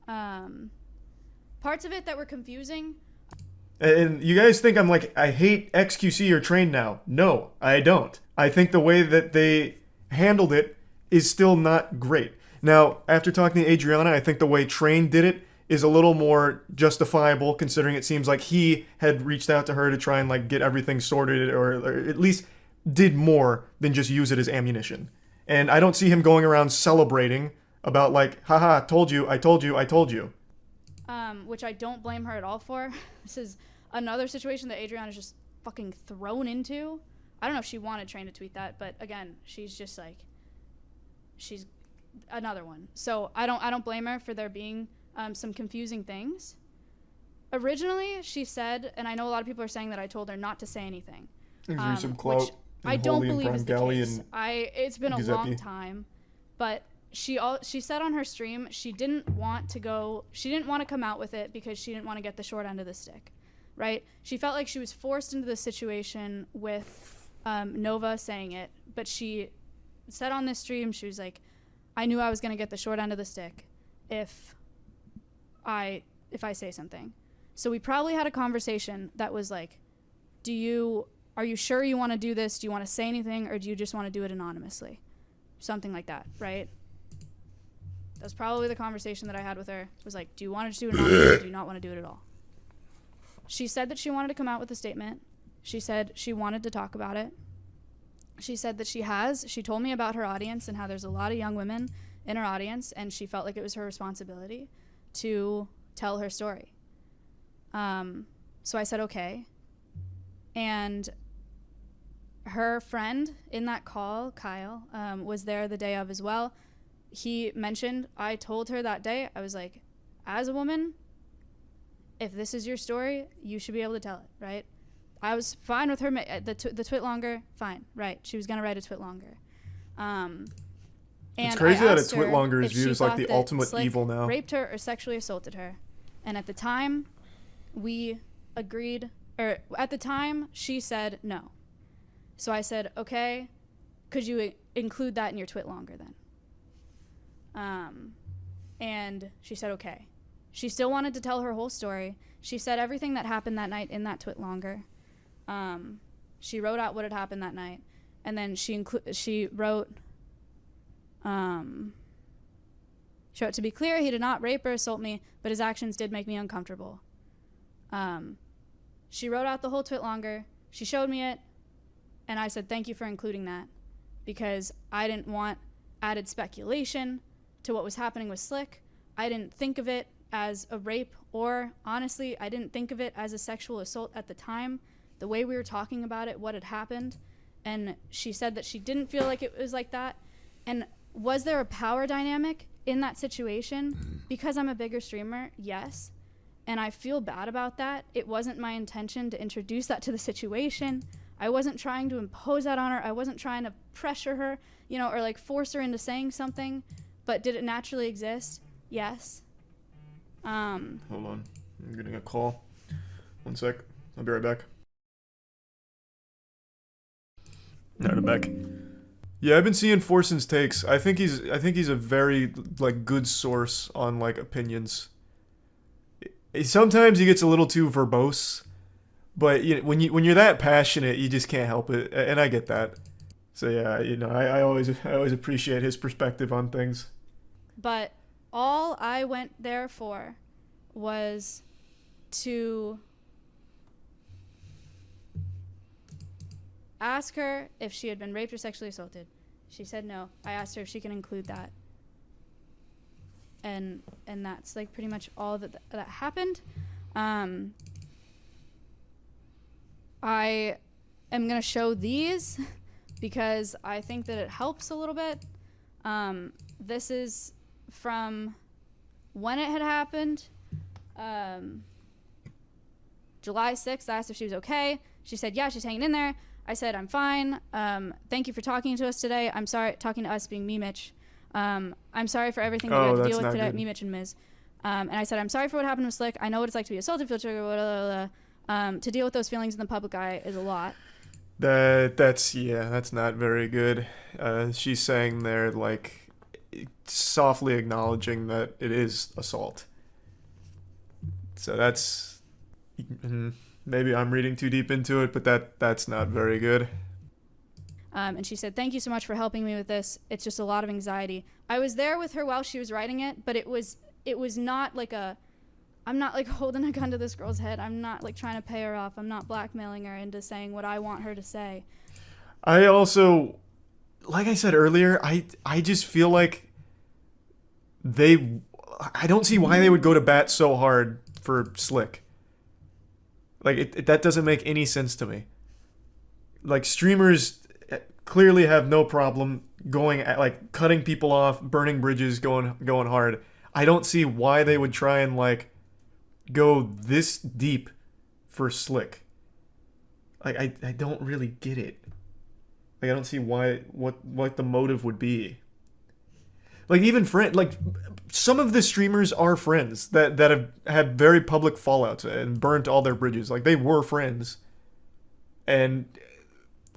parts of it that were confusing. And you guys think I'm like, I hate XqC or Train now. No, I don't. I think the way that they handled it is still not great. Now, after talking to Adriana, I think the way Train did it is a little more justifiable, considering it seems like he had reached out to her to try and like get everything sorted, or at least did more than just use it as ammunition. And I don't see him going around celebrating about like, haha, told you, I told you, I told you. Which I don't blame her at all for. This is another situation that Adriana's just fucking thrown into. I don't know if she wanted Train to tweet that, but again, she's just like, she's another one. So I don't blame her for there being some confusing things. Originally, she said, and I know a lot of people are saying that I told her not to say anything. Which I don't believe is the case. It's been a long time, but she said on her stream she didn't want to come out with it because she didn't want to get the short end of the stick, right? She felt like she was forced into this situation with Nova saying it, but she said on this stream, she was like, I knew I was going to get the short end of the stick if I say something. So we probably had a conversation that was like, are you sure you want to do this? Do you want to say anything, or do you just want to do it anonymously? Something like that, right? That's probably the conversation that I had with her. It was like, do you want to do it anonymously, or do you not want to do it at all? She said that she wanted to come out with a statement. She said she wanted to talk about it. She said that she told me about her audience and how there's a lot of young women in her audience, and she felt like it was her responsibility to tell her story. So I said, okay. And her friend in that call, Kyle, was there the day of as well. He mentioned, I told her that day, I was like, as a woman, if this is your story, you should be able to tell it, right? I was fine with her, the twit longer, fine, right. She was going to write a twit longer. And it's crazy that a twit longer is viewed as like the ultimate evil now. Raped her or sexually assaulted her. And at the time, we agreed, or at the time, she said no. So I said, okay, could you include that in your twit longer then? And she said, okay. She still wanted to tell her whole story. She said everything that happened that night in that twit longer. She wrote out what had happened that night. And then she wrote, to be clear, he did not rape or assault me, but his actions did make me uncomfortable. She wrote out the whole twit longer. She showed me it. And I said, thank you for including that, because I didn't want added speculation to what was happening with Slick. I didn't think of it as a rape, or honestly, I didn't think of it as a sexual assault at the time. The way we were talking about it, what had happened. And she said that she didn't feel like it was like that. And was there a power dynamic in that situation? Because I'm a bigger streamer, yes. And I feel bad about that. It wasn't my intention to introduce that to the situation. I wasn't trying to impose that on her. I wasn't trying to pressure her, or like force her into saying something. But did it naturally exist? Yes. Hold on. I'm getting a call. One sec. I'll be right back. Alright, I'm back. Yeah, I've been seeing Forson's takes. I think he's a very like good source on like opinions. Sometimes he gets a little too verbose, but when you're that passionate, you just can't help it, and I get that. So yeah, I always appreciate his perspective on things. But all I went there for was to ask her if she had been raped or sexually assaulted. She said no. I asked her if she can include that. And that's like pretty much all that happened. I am going to show these because I think that it helps a little bit. This is from when it had happened. July 6th, I asked if she was okay. She said, yeah, she's hanging in there. I said, I'm fine. Thank you for talking to us today. I'm sorry, talking to us being me, Mitch. I'm sorry for everything that we had to deal with today, me, Mitch, and Ms. And I said, I'm sorry for what happened with Slick. I know what it's like to be assaulted, feel triggered, blah, blah, blah. To deal with those feelings in the public eye is a lot. That's not very good. She's saying there, like, softly acknowledging that it is assault. So that's, maybe I'm reading too deep into it, but that's not very good. And she said, thank you so much for helping me with this. It's just a lot of anxiety. I was there with her while she was writing it, but it was not like I'm not like holding a gun to this girl's head. I'm not like trying to pay her off. I'm not blackmailing her into saying what I want her to say. I also, like I said earlier, I just feel like I don't see why they would go to bat so hard for Slick. Like, that doesn't make any sense to me. Like, streamers clearly have no problem going at, like, cutting people off, burning bridges, going hard. I don't see why they would try and, like, go this deep for Slick. Like, I don't really get it. Like, I don't see what the motive would be. Like, even some of the streamers are friends that have had very public fallouts and burnt all their bridges. Like, they were friends and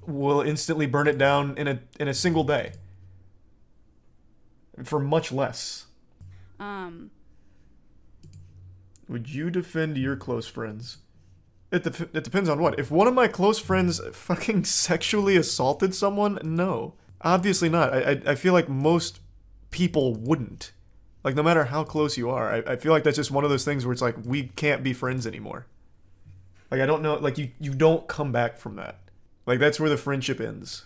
will instantly burn it down in a single day for much less. Would you defend your close friends? It depends on what. If one of my close friends fucking sexually assaulted someone, no. Obviously not. I feel like most people wouldn't. Like, no matter how close you are, I feel like that's just one of those things where it's like, we can't be friends anymore. Like, I don't know, like, you don't come back from that. Like, that's where the friendship ends.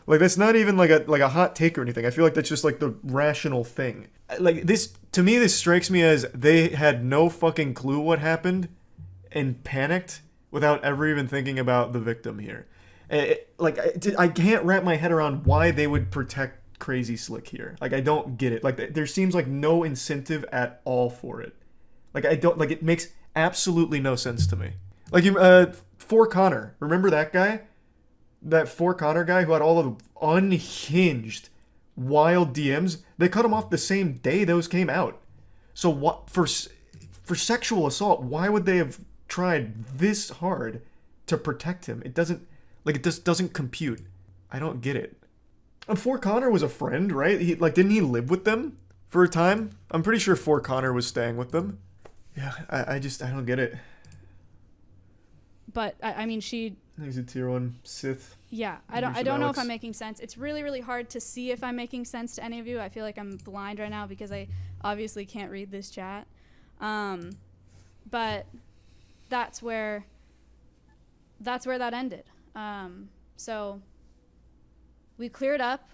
Like, that's not even like a hot take or anything. I feel like that's just like the rational thing. Like, to me, this strikes me as they had no fucking clue what happened and panicked without ever even thinking about the victim here. I can't wrap my head around why they would protect Crazyslick here. Like, I don't get it. Like, there seems like no incentive at all for it. Like, it makes absolutely no sense to me. Like, For Connor, remember that guy? That For Connor guy who had all of the unhinged, wild DMs? They cut him off the same day those came out. So what, for sexual assault, why would they have tried this hard to protect him? It just doesn't compute. I don't get it. And For Connor was a friend, right? Didn't he live with them for a time? I'm pretty sure For Connor was staying with them. Yeah, I don't get it. But I mean, He's a tier 1 Sith. Yeah, I don't know if I'm making sense. It's really, really hard to see if I'm making sense to any of you. I feel like I'm blind right now because I obviously can't read this chat. But that's where that ended. So we cleared up,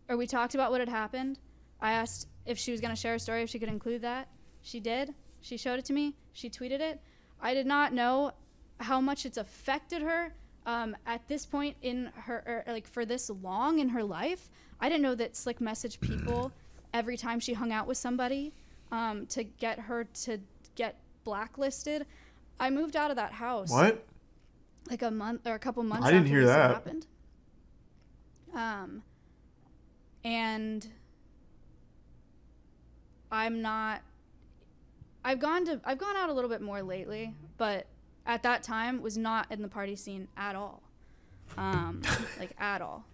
or we talked about what had happened. I asked if she was going to share a story, if she could include that. She did. She showed it to me. She tweeted it. I did not know how much it's affected her at this point in her, for this long in her life. I didn't know that Slick messaged people every time she hung out with somebody to get her to get blacklisted. I moved out of that house. What? Like a month or a couple months I didn't after hear this that. happened. And I've gone out a little bit more lately, but at that time was not in the party scene at all. At all.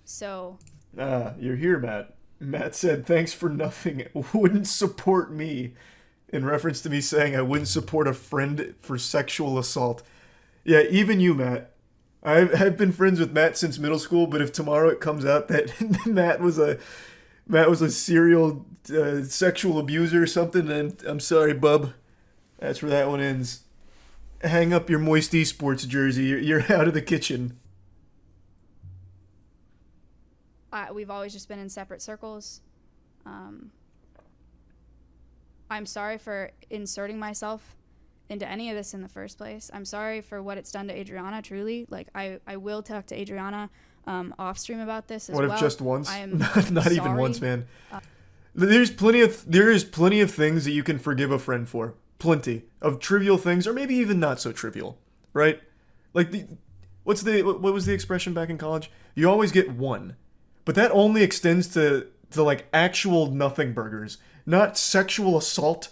So. You're here, Matt. Matt said, thanks for nothing. Wouldn't support me. In reference to me saying I wouldn't support a friend for sexual assault. Yeah, even you, Matt. I've been friends with Matt since middle school, but if tomorrow it comes out that Matt was a serial sexual abuser or something, then I'm sorry, bub. That's where that one ends. Hang up your Moist Esports jersey. You're out of the kitchen. We've always just been in separate circles. I'm sorry for inserting myself into any of this in the first place. I'm sorry for what it's done to Adriana, truly. Like, I will talk to Adriana off stream about this as well. What if just once? I am not even sorry. once, man. There is plenty of things that you can forgive a friend for. Plenty of trivial things, or maybe even not so trivial, right? Like what was the expression back in college? You always get one, but that only extends to like actual nothing burgers, not sexual assault.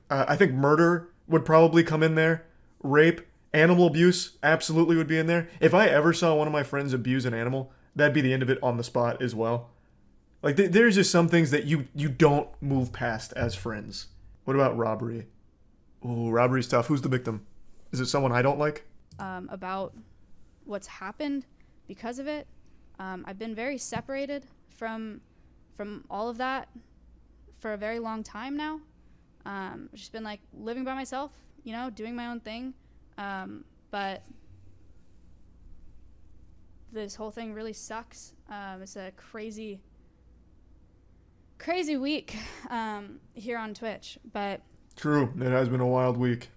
I think murder would probably come in there. Rape, animal abuse, absolutely would be in there. If I ever saw one of my friends abuse an animal, that'd be the end of it on the spot as well. Like, there's just some things that you don't move past as friends. What about robbery? Ooh, robbery's tough. Who's the victim? Is it someone I don't like? About what's happened because of it. I've been very separated from all of that for a very long time now. Just been, like, living by myself, you know, doing my own thing. But this whole thing really sucks. It's a crazy week here on Twitch, but True, it has been a wild week.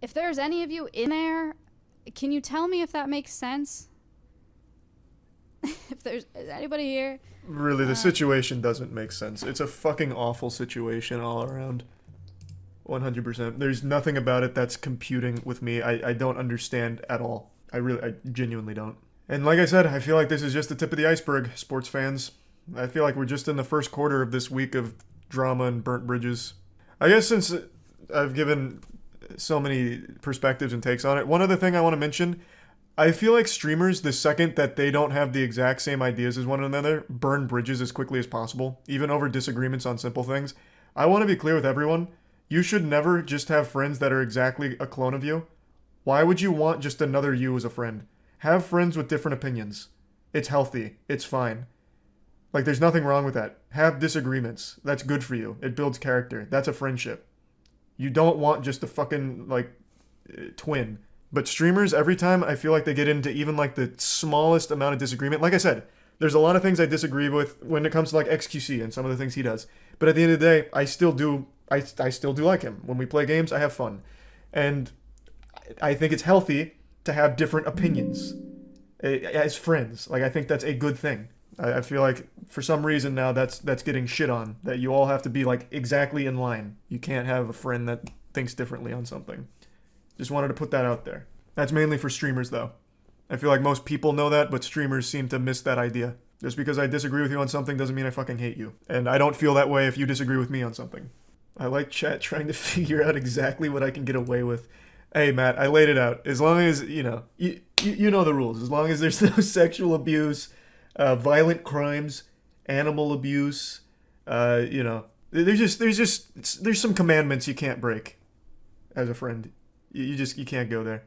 if there's any of you in there, can you tell me if that makes sense? If there's anybody here, Really, the situation doesn't make sense. It's a fucking awful situation all around. 100%. There's nothing about it that's computing with me. I don't understand at all. I genuinely don't. And like I said, I feel like this is just the tip of the iceberg, sports fans. I feel like we're just in the first quarter of this week of drama and burnt bridges. I guess since I've given so many perspectives and takes on it, one other thing I want to mention, I feel like streamers, the second that they don't have the exact same ideas as one another, burn bridges as quickly as possible, even over disagreements on simple things. I want to be clear with everyone. You should never just have friends that are exactly a clone of you. Why would you want just another you as a friend? Have friends with different opinions. It's healthy. It's fine. Like, there's nothing wrong with that. Have disagreements. That's good for you. It builds character. That's a friendship. You don't want just a fucking, like, twin. But streamers, every time I feel like they get into even, like, the smallest amount of disagreement, like I said, there's a lot of things I disagree with when it comes to, like, XqC and some of the things he does. But at the end of the day, I still do like him. When we play games, I have fun. And I think it's healthy to have different opinions as friends. Like, I think that's a good thing. I feel like for some reason now that's getting shit on, that you all have to be, like, exactly in line. You can't have a friend that thinks differently on something. Just wanted to put that out there. That's mainly for streamers, though. I feel like most people know that, but streamers seem to miss that idea. Just because I disagree with you on something doesn't mean I fucking hate you. And I don't feel that way if you disagree with me on something. I like chat trying to figure out exactly what I can get away with. Hey, Matt, I laid it out. As long as, you know, you know the rules. As long as there's no sexual abuse, violent crimes, animal abuse, you know, there's some commandments you can't break as a friend. You can't go there.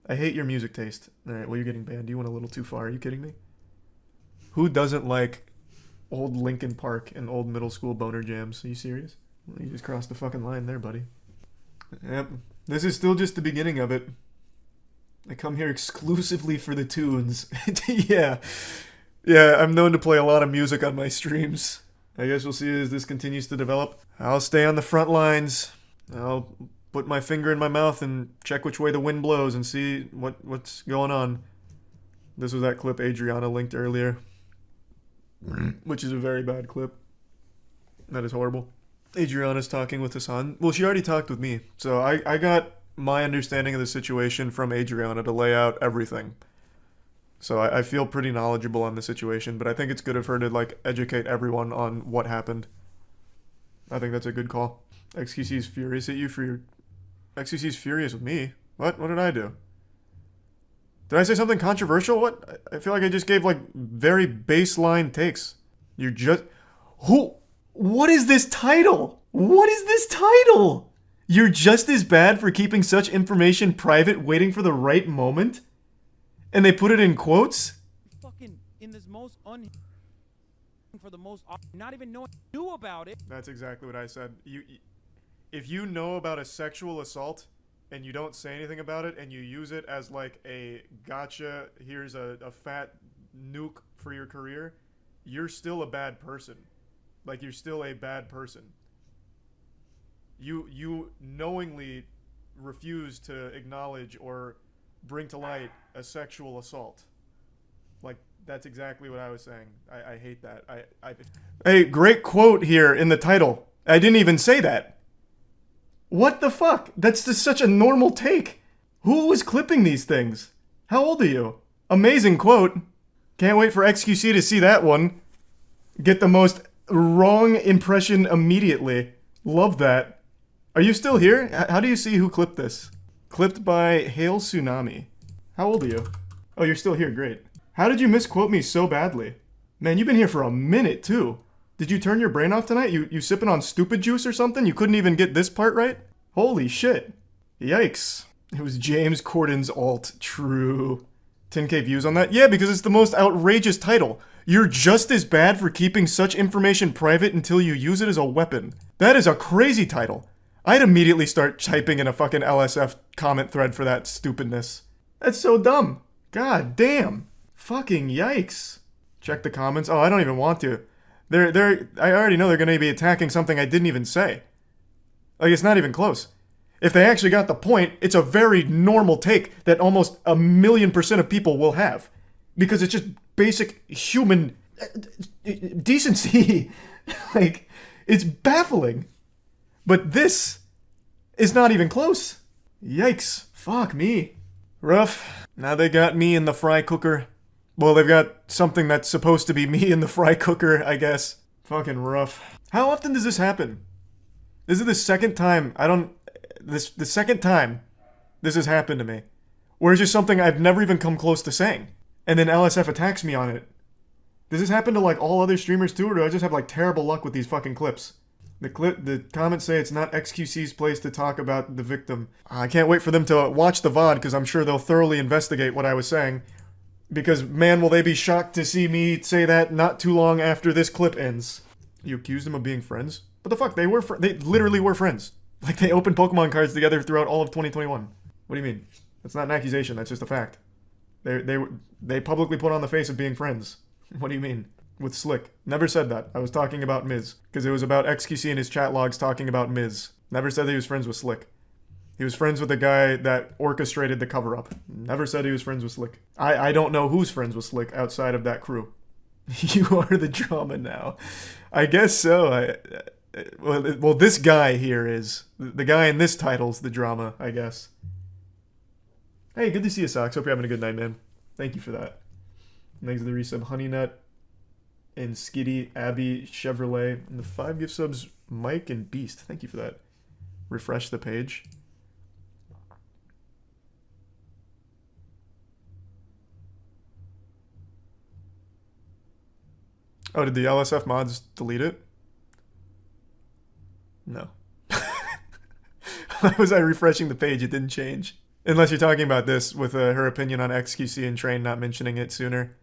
I hate your music taste. All right, well, you're getting banned. You went a little too far. Are you kidding me? Who doesn't like old Linkin Park and old middle school boner jams? Are you serious? Well, you just crossed the fucking line there, buddy. Yep. This is still just the beginning of it. I come here exclusively for the tunes. Yeah, I'm known to play a lot of music on my streams. I guess we'll see as this continues to develop. I'll stay on the front lines. I'll put my finger in my mouth and check which way the wind blows and see what's going on. This was that clip Adriana linked earlier, which is a very bad clip. That is horrible. Adriana's talking with Hassan. Well, she already talked with me, so I got my understanding of the situation from Adriana to lay out everything. So I feel pretty knowledgeable on the situation, but I think it's good of her to, like, educate everyone on what happened. I think that's a good call. XqC's furious at you for your... XqC's furious with me? What? What did I do? Did I say something controversial? What? I feel like I just gave, like, very baseline takes. You're just... Who... What is this title? What is this title? You're just as bad for keeping such information private, waiting for the right moment? And they put it in quotes? Fucking in this most for the most, not even knowing you knew about it. That's exactly what I said. If you know about a sexual assault and you don't say anything about it and you use it as, like, a gotcha, here's a fat nuke for your career, you're still a bad person. Like, you're still a bad person. You knowingly refuse to acknowledge or bring to light a sexual assault. Like, That's exactly what I was saying. I hate that. Hey, great quote here in the title. I didn't even say that. What the fuck? That's just such a normal take. Who was clipping these things? How old are you? Amazing quote. Can't wait for XqC to see that one. Get the most wrong impression immediately. Love that. Are you still here? How do you see who clipped this? Clipped by Hail Tsunami. How old are you? Oh, you're still here. Great. How did you misquote me so badly? Man, you've been here for a minute, too. Did you turn your brain off tonight? You sipping on stupid juice or something? You couldn't even get this part right? Holy shit. Yikes. It was James Corden's alt. True. 10k views on that? Yeah, because it's the most outrageous title. You're just as bad for keeping such information private until you use it as a weapon. That is a crazy title. I'd immediately start typing in a fucking LSF comment thread for that stupidness. That's so dumb. God damn. Fucking yikes. Check the comments. Oh, I don't even want to. I already know they're going to be attacking something I didn't even say. Like, it's not even close. If they actually got the point, it's a very normal take that almost 1,000,000% of people will have. Because it's just basic human decency. Like, it's baffling. But this is not even close. Yikes. Fuck me. Rough. Now they got me in the fry cooker. Well, they've got something that's supposed to be me in the fry cooker, I guess. Fucking rough. How often does this happen? This is the second time the second time this has happened to me. Where it's just something I've never even come close to saying. And then LSF attacks me on it. Does this happen to like all other streamers too, or do I just have like terrible luck with these fucking clips? The comments say it's not XqC's place to talk about the victim. I can't wait for them to watch the VOD because I'm sure they'll thoroughly investigate what I was saying. Because man, will they be shocked to see me say that not too long after this clip ends. You accused them of being friends? What the fuck? They literally were friends. Like they opened Pokemon cards together throughout all of 2021. What do you mean? That's not an accusation. That's just a fact. They publicly put on the face of being friends. What do you mean? With Slick. Never said that. I was talking about Miz. Because it was about XqC and his chat logs talking about Miz. Never said that he was friends with Slick. He was friends with the guy that orchestrated the cover-up. Never said he was friends with Slick. I don't know who's friends with Slick outside of that crew. You are the drama now. I guess so. Well, this guy here is. The guy in this title's the drama, I guess. Hey, good to see you, Sox. Hope you're having a good night, man. Thank you for that. Thanks to the resub, Honeynut and Skitty, Abby, Chevrolet, and the 5 gift subs, Mike and Beast. Thank you for that. Refresh the page. Oh, did the LSF mods delete it? No. Why was I refreshing the page? It didn't change. Unless you're talking about this with her opinion on XqC and Train not mentioning it sooner.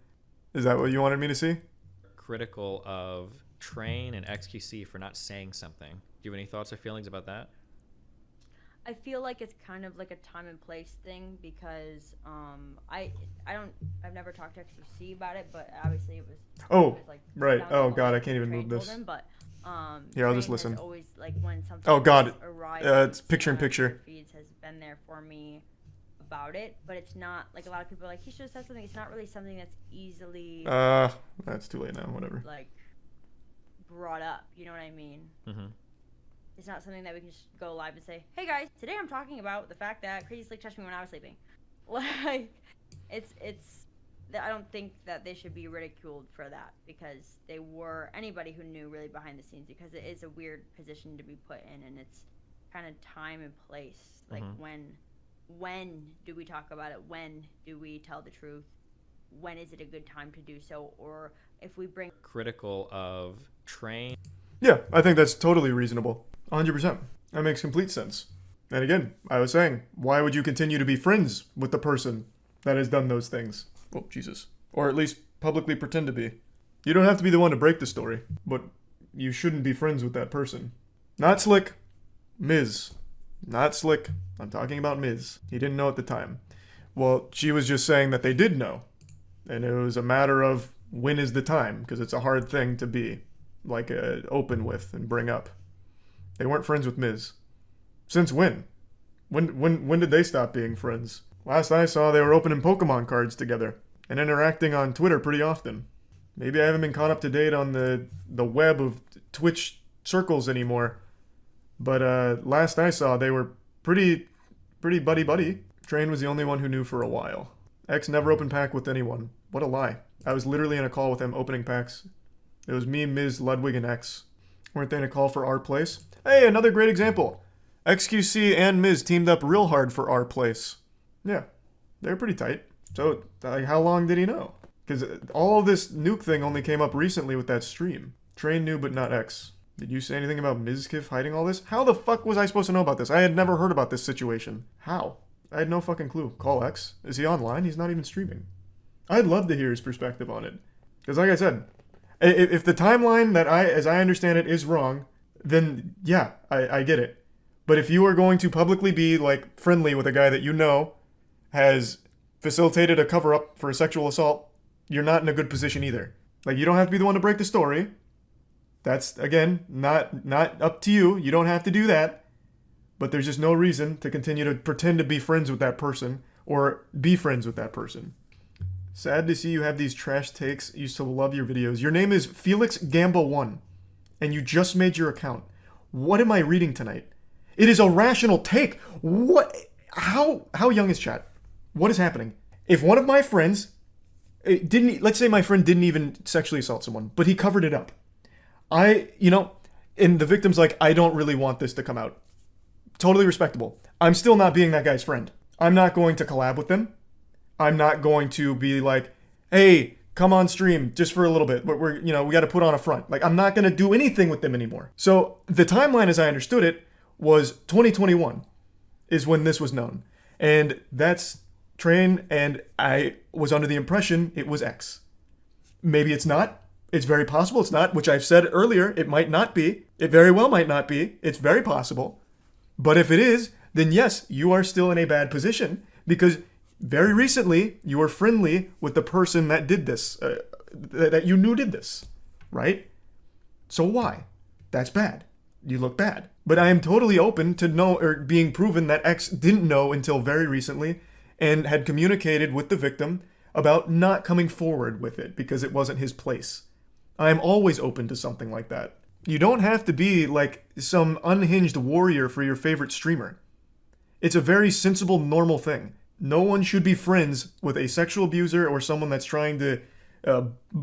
Is that what you wanted me to see? Critical of Train and XqC for not saying something. Do you have any thoughts or feelings about that? I feel like it's kind of like a time and place thing because I've never talked to XqC about it, but obviously it was like right. down Oh to god, like I can't even Train move told this. him, but Here, I'll Train just listen. has always like when something Oh god, arrives it's picture in picture. feeds has been there for me about it, but it's not like a lot of people are like he should have said something. It's not really something that's easily that's too late now. Whatever. like brought up. You know what I mean? Mm-hmm. It's not something that we can just go live and say, hey guys, today I'm talking about the fact that Crazyslick touched me when I was sleeping. Like, it's I don't think that they should be ridiculed for that because they were anybody who knew really behind the scenes because it is a weird position to be put in and it's kind of time and place. Like when do we talk about it? When do we tell the truth? When is it a good time to do so? Or if we bring Critical of Train. Yeah, I think that's totally reasonable. 100%. That makes complete sense. And again, I was saying, why would you continue to be friends with the person that has done those things? Oh, Jesus. Or at least publicly pretend to be. You don't have to be the one to break the story, but you shouldn't be friends with that person. Not Slick. Miz. Not Slick. I'm talking about Miz. He didn't know at the time. Well, she was just saying that they did know. And it was a matter of when is the time, because it's a hard thing to be, like, open with and bring up. They weren't friends with Miz. Since when? When did they stop being friends? Last I saw, they were opening Pokemon cards together. and interacting on Twitter pretty often. Maybe I haven't been caught up to date on the web of Twitch circles anymore. But last I saw, they were pretty buddy-buddy. Train was the only one who knew for a while. X never opened pack with anyone. What a lie. I was literally in a call with him opening packs. It was me, Ms. Ludwig, and X. Weren't they in a call for our place? Hey, another great example. XqC and Miz teamed up real hard for our place. Yeah, they're pretty tight. So, how long did he know? Because all of this nuke thing only came up recently with that stream. Train knew, but not X. Did you say anything about Mizkif hiding all this? How the fuck was I supposed to know about this? I had never heard about this situation. How? I had no fucking clue. Call X. Is he online? He's not even streaming. I'd love to hear his perspective on it. Because like I said, if the timeline that as I understand it is wrong, then yeah, I get it. But if you are going to publicly be like friendly with a guy that you know has facilitated a cover-up for a sexual assault, you're not in a good position either. Like, you don't have to be the one to break the story. That's, again, not up to you. You don't have to do that. But there's just no reason to continue to pretend to be friends with that person or be friends with that person. Sad to see you have these trash takes. Used to love your videos. Your name is Felix Gamble1, and you just made your account. What am I reading tonight? It is a rational take. What? How young is chat? What is happening? If one of my friends let's say my friend didn't even sexually assault someone, but he covered it up. And the victim's like, I don't really want this to come out. Totally respectable. I'm still not being that guy's friend. I'm not going to collab with them. I'm not going to be like, hey, come on stream just for a little bit. But we got to put on a front. Like, I'm not going to do anything with them anymore. So the timeline, as I understood it, was 2021 is when this was known. And that's Train, and I was under the impression it was X. Maybe it's not. It's very possible it's not, which I've said earlier, it might not be. It very well might not be. It's very possible. But if it is, then yes, you are still in a bad position because very recently you were friendly with the person that did this, that you knew did this, right? So why? That's bad. You look bad. But I am totally open to being proven that X didn't know until very recently and had communicated with the victim about not coming forward with it because it wasn't his place. I am always open to something like that. You don't have to be like some unhinged warrior for your favorite streamer. It's a very sensible, normal thing. No one should be friends with a sexual abuser or someone that's trying to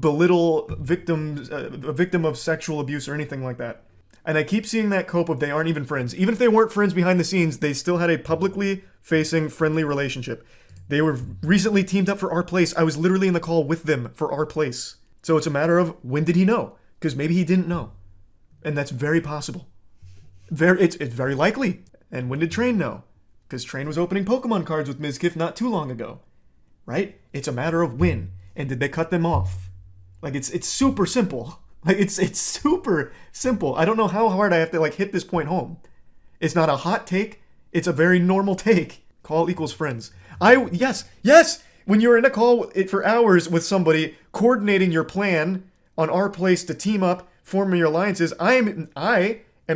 belittle victims, a victim of sexual abuse or anything like that. And I keep seeing that cope of they aren't even friends. Even if they weren't friends behind the scenes, they still had a publicly facing friendly relationship. They were recently teamed up for our place. I was literally in the call with them for our place. So it's a matter of when did he know? Because maybe he didn't know. And that's very possible. It's very likely. And when did Train know? Because Train was opening Pokemon cards with Mizkif not too long ago. Right? It's a matter of when. And did they cut them off? Like, it's super simple. Like, it's super simple. I don't know how hard I have to, hit this point home. It's not a hot take. It's a very normal take. Call equals friends. Yes! When you're in a call for hours with somebody, coordinating your plan on our place to team up, forming your alliances, I am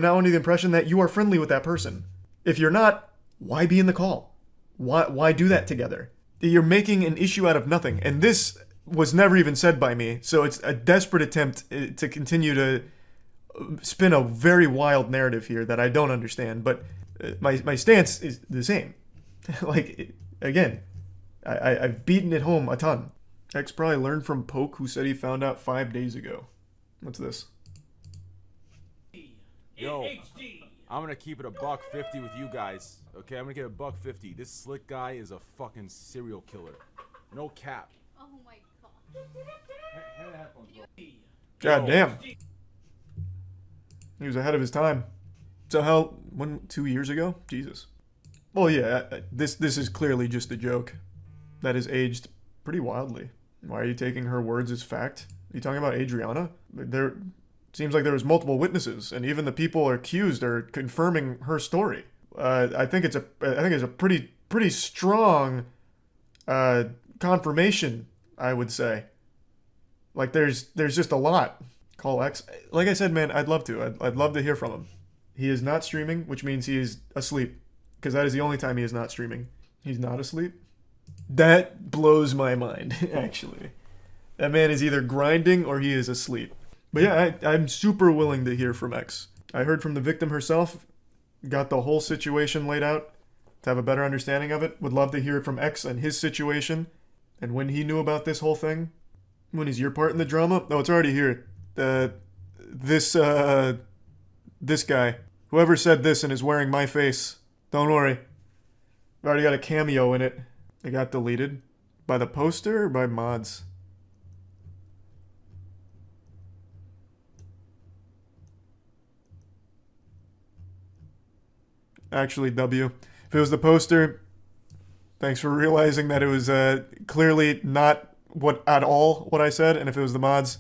now under the impression that you are friendly with that person. If you're not, why be in the call? Why do that together? You're making an issue out of nothing. And this was never even said by me, so it's a desperate attempt to continue to spin a very wild narrative here that I don't understand, but my stance is the same. Again, I've beaten it home a ton. X probably learned from Poke, who said he found out 5 days ago. What's this? Yo, I'm gonna keep it $1.50 with you guys. Okay, I'm gonna get $1.50. This slick guy is a fucking serial killer. No cap. Oh my god. God damn. He was ahead of his time. So how, 2 years ago? Jesus. Well, yeah, this is clearly just a joke that is aged pretty wildly. Why are you taking her words as fact? Are you talking about Adriana? There seems like there was multiple witnesses, and even the people accused are confirming her story. I think it's a pretty strong confirmation, I would say. Like, there's just a lot. Call X. Like I said, man, I'd love to. I'd love to hear from him. He is not streaming, which means he is asleep. Because that is the only time he is not streaming. He's not asleep? That blows my mind, actually. That man is either grinding or he is asleep. But yeah, I'm super willing to hear from X. I heard from the victim herself, got the whole situation laid out to have a better understanding of it. Would love to hear it from X and his situation and when he knew about this whole thing. When is your part in the drama? Oh, it's already here. This guy. Whoever said this and is wearing my face. Don't worry. I've already got a cameo in it. It got deleted. By the poster or by mods? Actually, W. If it was the poster, thanks for realizing that it was clearly not what I said. And if it was the mods,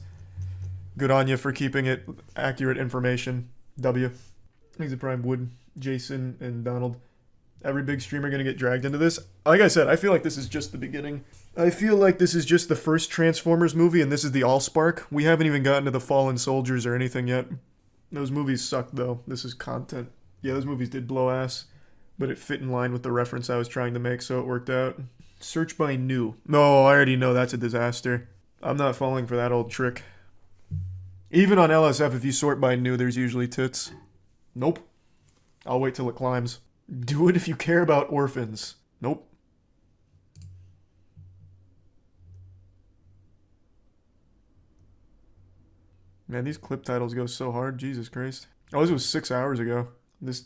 good on you for keeping it accurate information. W. He's a Prime Wood, Jason, and Donald. Every big streamer gonna get dragged into this. Like I said, I feel like this is just the beginning. I feel like this is just the first Transformers movie, and this is the Allspark. We haven't even gotten to the Fallen Soldiers or anything yet. Those movies sucked, though. This is content. Yeah, those movies did blow ass, but it fit in line with the reference I was trying to make, so it worked out. Search by new. No, I already know that's a disaster. I'm not falling for that old trick. Even on LSF, if you sort by new, there's usually tits. Nope. I'll wait till it climbs. Do it if you care about orphans. Nope. Man, these clip titles go so hard. Jesus Christ. Oh, this was 6 hours ago. This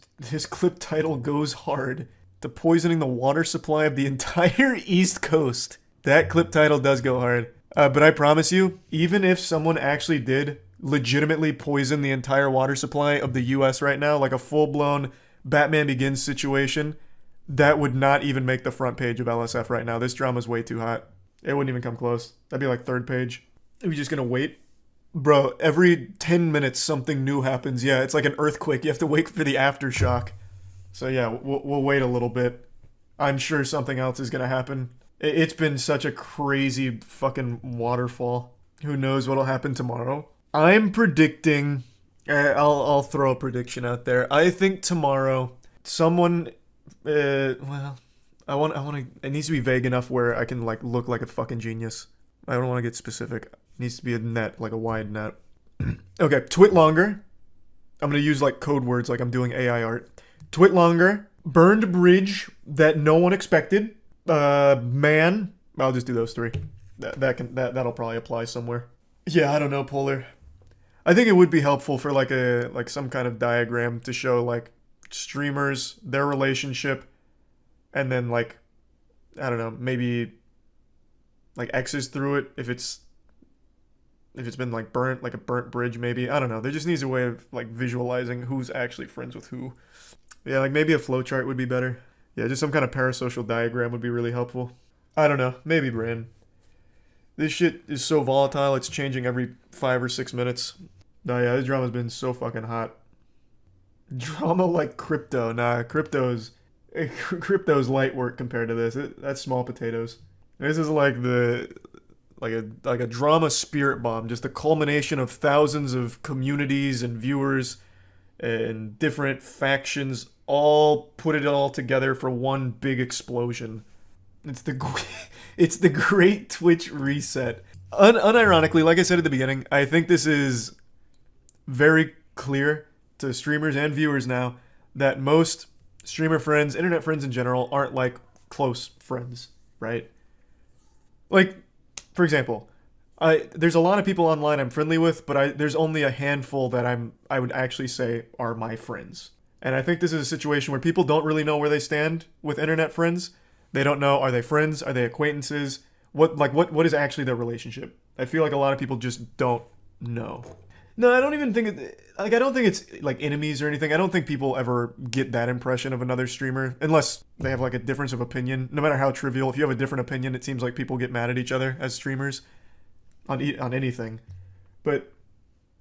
clip title goes hard. To poisoning the water supply of the entire East Coast. That clip title does go hard. But I promise you, even if someone actually did legitimately poison the entire water supply of the US right now, like a full-blown Batman Begins situation, that would not even make the front page of LSF right now. This drama's way too hot. It wouldn't even come close. That'd be like third page. Are we just gonna wait? Bro, every 10 minutes something new happens. Yeah, it's like an earthquake. You have to wait for the aftershock. So yeah, we'll wait a little bit. I'm sure something else is gonna happen. It's been such a crazy fucking waterfall. Who knows what'll happen tomorrow? I'm predicting... I'll throw a prediction out there. I think tomorrow, someone... well, I want to... It needs to be vague enough where I can, like, look like a fucking genius. I don't want to get specific. It needs to be a net, like a wide net. Okay, twit longer. I'm going to use, like, code words like I'm doing AI art. Twit longer. Burned bridge that no one expected. Man. I'll just do those three. That'll probably apply somewhere. Yeah, I don't know, Polar. I think it would be helpful for like some kind of diagram to show like streamers, their relationship, and then like, I don't know, maybe like X's through it if it's been like burnt, like a burnt bridge maybe. I don't know. There just needs a way of like visualizing who's actually friends with who. Yeah, like maybe a flowchart would be better. Yeah, just some kind of parasocial diagram would be really helpful. I don't know. Maybe Bran. This shit is so volatile, it's changing every 5 or 6 minutes. No, yeah, this drama's been so fucking hot. Drama like crypto. Nah, crypto's light work compared to this. That's small potatoes. This is like a drama spirit bomb, just a culmination of thousands of communities and viewers and different factions all put it all together for one big explosion. It's the great Twitch reset. Unironically, like I said at the beginning, I think this is very clear to streamers and viewers now that most streamer friends, internet friends in general, aren't like close friends, right? Like, for example, there's a lot of people online I'm friendly with, but there's only a handful that I would actually say are my friends. And I think this is a situation where people don't really know where they stand with internet friends. They don't know, are they friends? Are they acquaintances? What is actually their relationship? I feel like a lot of people just don't know. No, I don't even think I don't think it's like enemies or anything. I don't think people ever get that impression of another streamer unless they have like a difference of opinion. No matter how trivial, if you have a different opinion, it seems like people get mad at each other as streamers on anything. But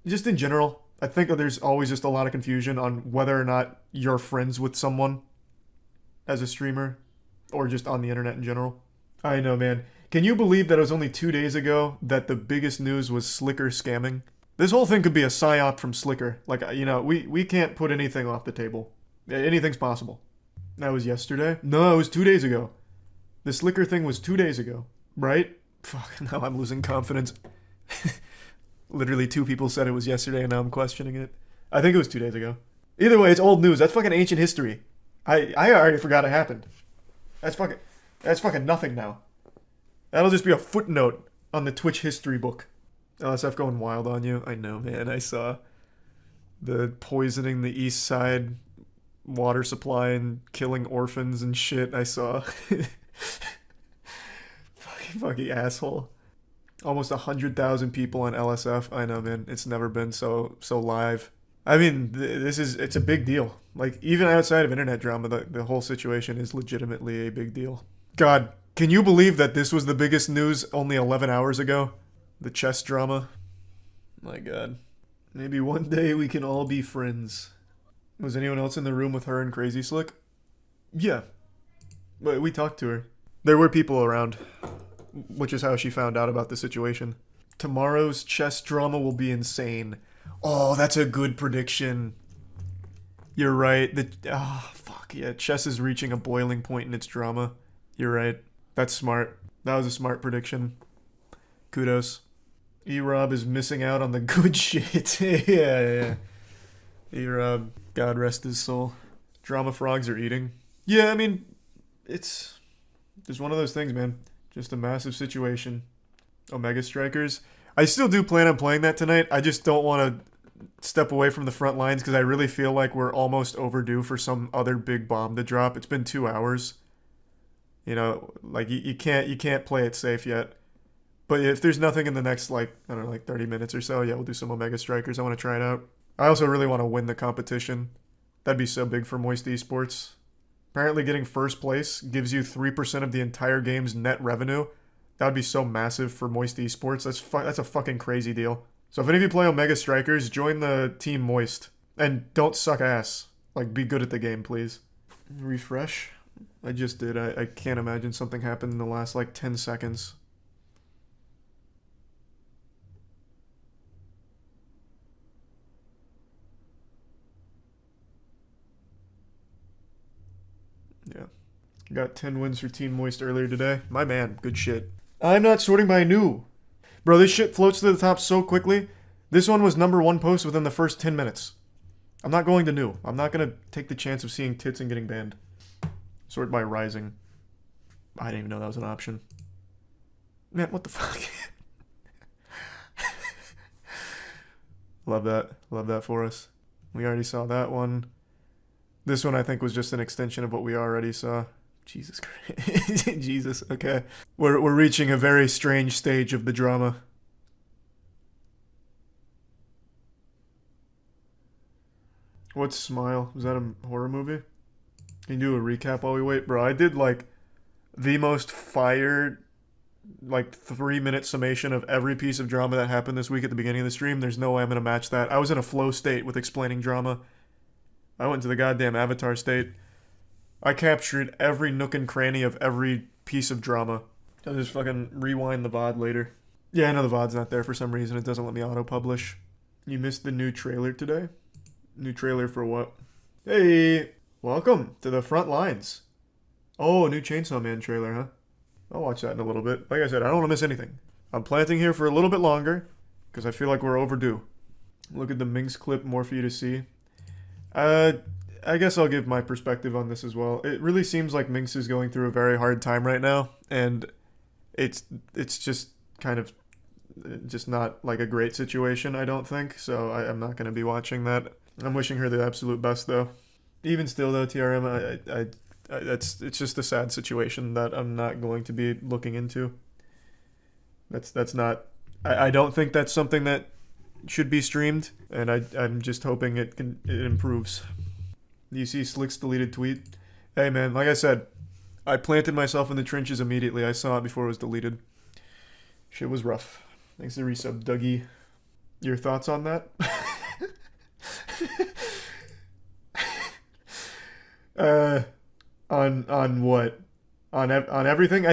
just in general, I think that there's always just a lot of confusion on whether or not you're friends with someone as a streamer or just on the internet in general. I know, man. Can you believe that it was only 2 days ago that the biggest news was Slicker scamming? This whole thing could be a psyop from Slicker. Like, you know, we can't put anything off the table. Anything's possible. That was yesterday? No, it was 2 days ago. The Slicker thing was 2 days ago, right? Fuck, now I'm losing confidence. Literally 2 people said it was yesterday and now I'm questioning it. I think it was 2 days ago. Either way, it's old news. That's fucking ancient history. I already forgot it happened. That's fucking nothing now. That'll just be a footnote on the Twitch history book. LSF going wild on you. I know, man. I saw the poisoning the east side water supply and killing orphans and shit. I saw. fucking asshole. Almost 100,000 people on LSF. I know, man. It's never been so live. I mean, it's a big deal. Like, even outside of internet drama, the whole situation is legitimately a big deal. God, can you believe that this was the biggest news only 11 hours ago? The chess drama. My God. Maybe one day we can all be friends. Was anyone else in the room with her and Crazyslick? Yeah. We talked to her. There were people around, which is how she found out about the situation. Tomorrow's chess drama will be insane. Oh, that's a good prediction. You're right. Fuck yeah. Chess is reaching a boiling point in its drama. You're right. That's smart. That was a smart prediction. Kudos. E-Rob is missing out on the good shit. yeah. E-Rob, God rest his soul. Drama frogs are eating. Yeah, I mean, it's just one of those things, man. Just a massive situation. Omega Strikers. I still do plan on playing that tonight. I just don't want to step away from the front lines because I really feel like we're almost overdue for some other big bomb to drop. It's been 2 hours. You know, like you can't play it safe yet. But if there's nothing in the next, like, I don't know, like 30 minutes or so, yeah, we'll do some Omega Strikers. I want to try it out. I also really want to win the competition. That'd be so big for Moist Esports. Apparently getting first place gives you 3% of the entire game's net revenue. That would be so massive for Moist Esports. That's a fucking crazy deal. So if any of you play Omega Strikers, join the Team Moist. And don't suck ass. Like, be good at the game, please. Refresh? I just did. I can't imagine something happened in the last, like, 10 seconds. Yeah. Got 10 wins for Team Moist earlier today. My man, good shit. I'm not sorting by new. Bro, this shit floats to the top so quickly. This one was #1 post within the first 10 minutes. I'm not going to new. I'm not going to take the chance of seeing tits and getting banned. Sort by rising. I didn't even know that was an option. Man, what the fuck? Love that. Love that for us. We already saw that one. This one I think was just an extension of what we already saw. Jesus Christ. Jesus, okay. We're reaching a very strange stage of the drama. What's Smile? Was that a horror movie? Can you do a recap while we wait? Bro, I did like the most fired like 3-minute summation of every piece of drama that happened this week at the beginning of the stream. There's no way I'm going to match that. I was in a flow state with explaining drama. I went to the goddamn Avatar state. I captured every nook and cranny of every piece of drama. I'll just fucking rewind the VOD later. Yeah, I know the VOD's not there for some reason. It doesn't let me auto-publish. You missed the new trailer today? New trailer for what? Hey! Welcome to the front lines. Oh, new Chainsaw Man trailer, huh? I'll watch that in a little bit. Like I said, I don't want to miss anything. I'm planting here for a little bit longer because I feel like we're overdue. Look at the Minx clip, more for you to see. I guess I'll give my perspective on this as well. It really seems like Minx is going through a very hard time right now, and it's just kind of just not like a great situation, I don't think. So I'm not going to be watching that. I'm wishing her the absolute best, though. Even still, though, TRM, it's just a sad situation that I'm not going to be looking into. That's not. I don't think that's something that should be streamed, and I'm just hoping it improves. Do you see Slick's deleted tweet? Hey man, like I said, I planted myself in the trenches immediately. I saw it before it was deleted. Shit was rough. Thanks to resub, Dougie. Your thoughts on that? On what? On everything?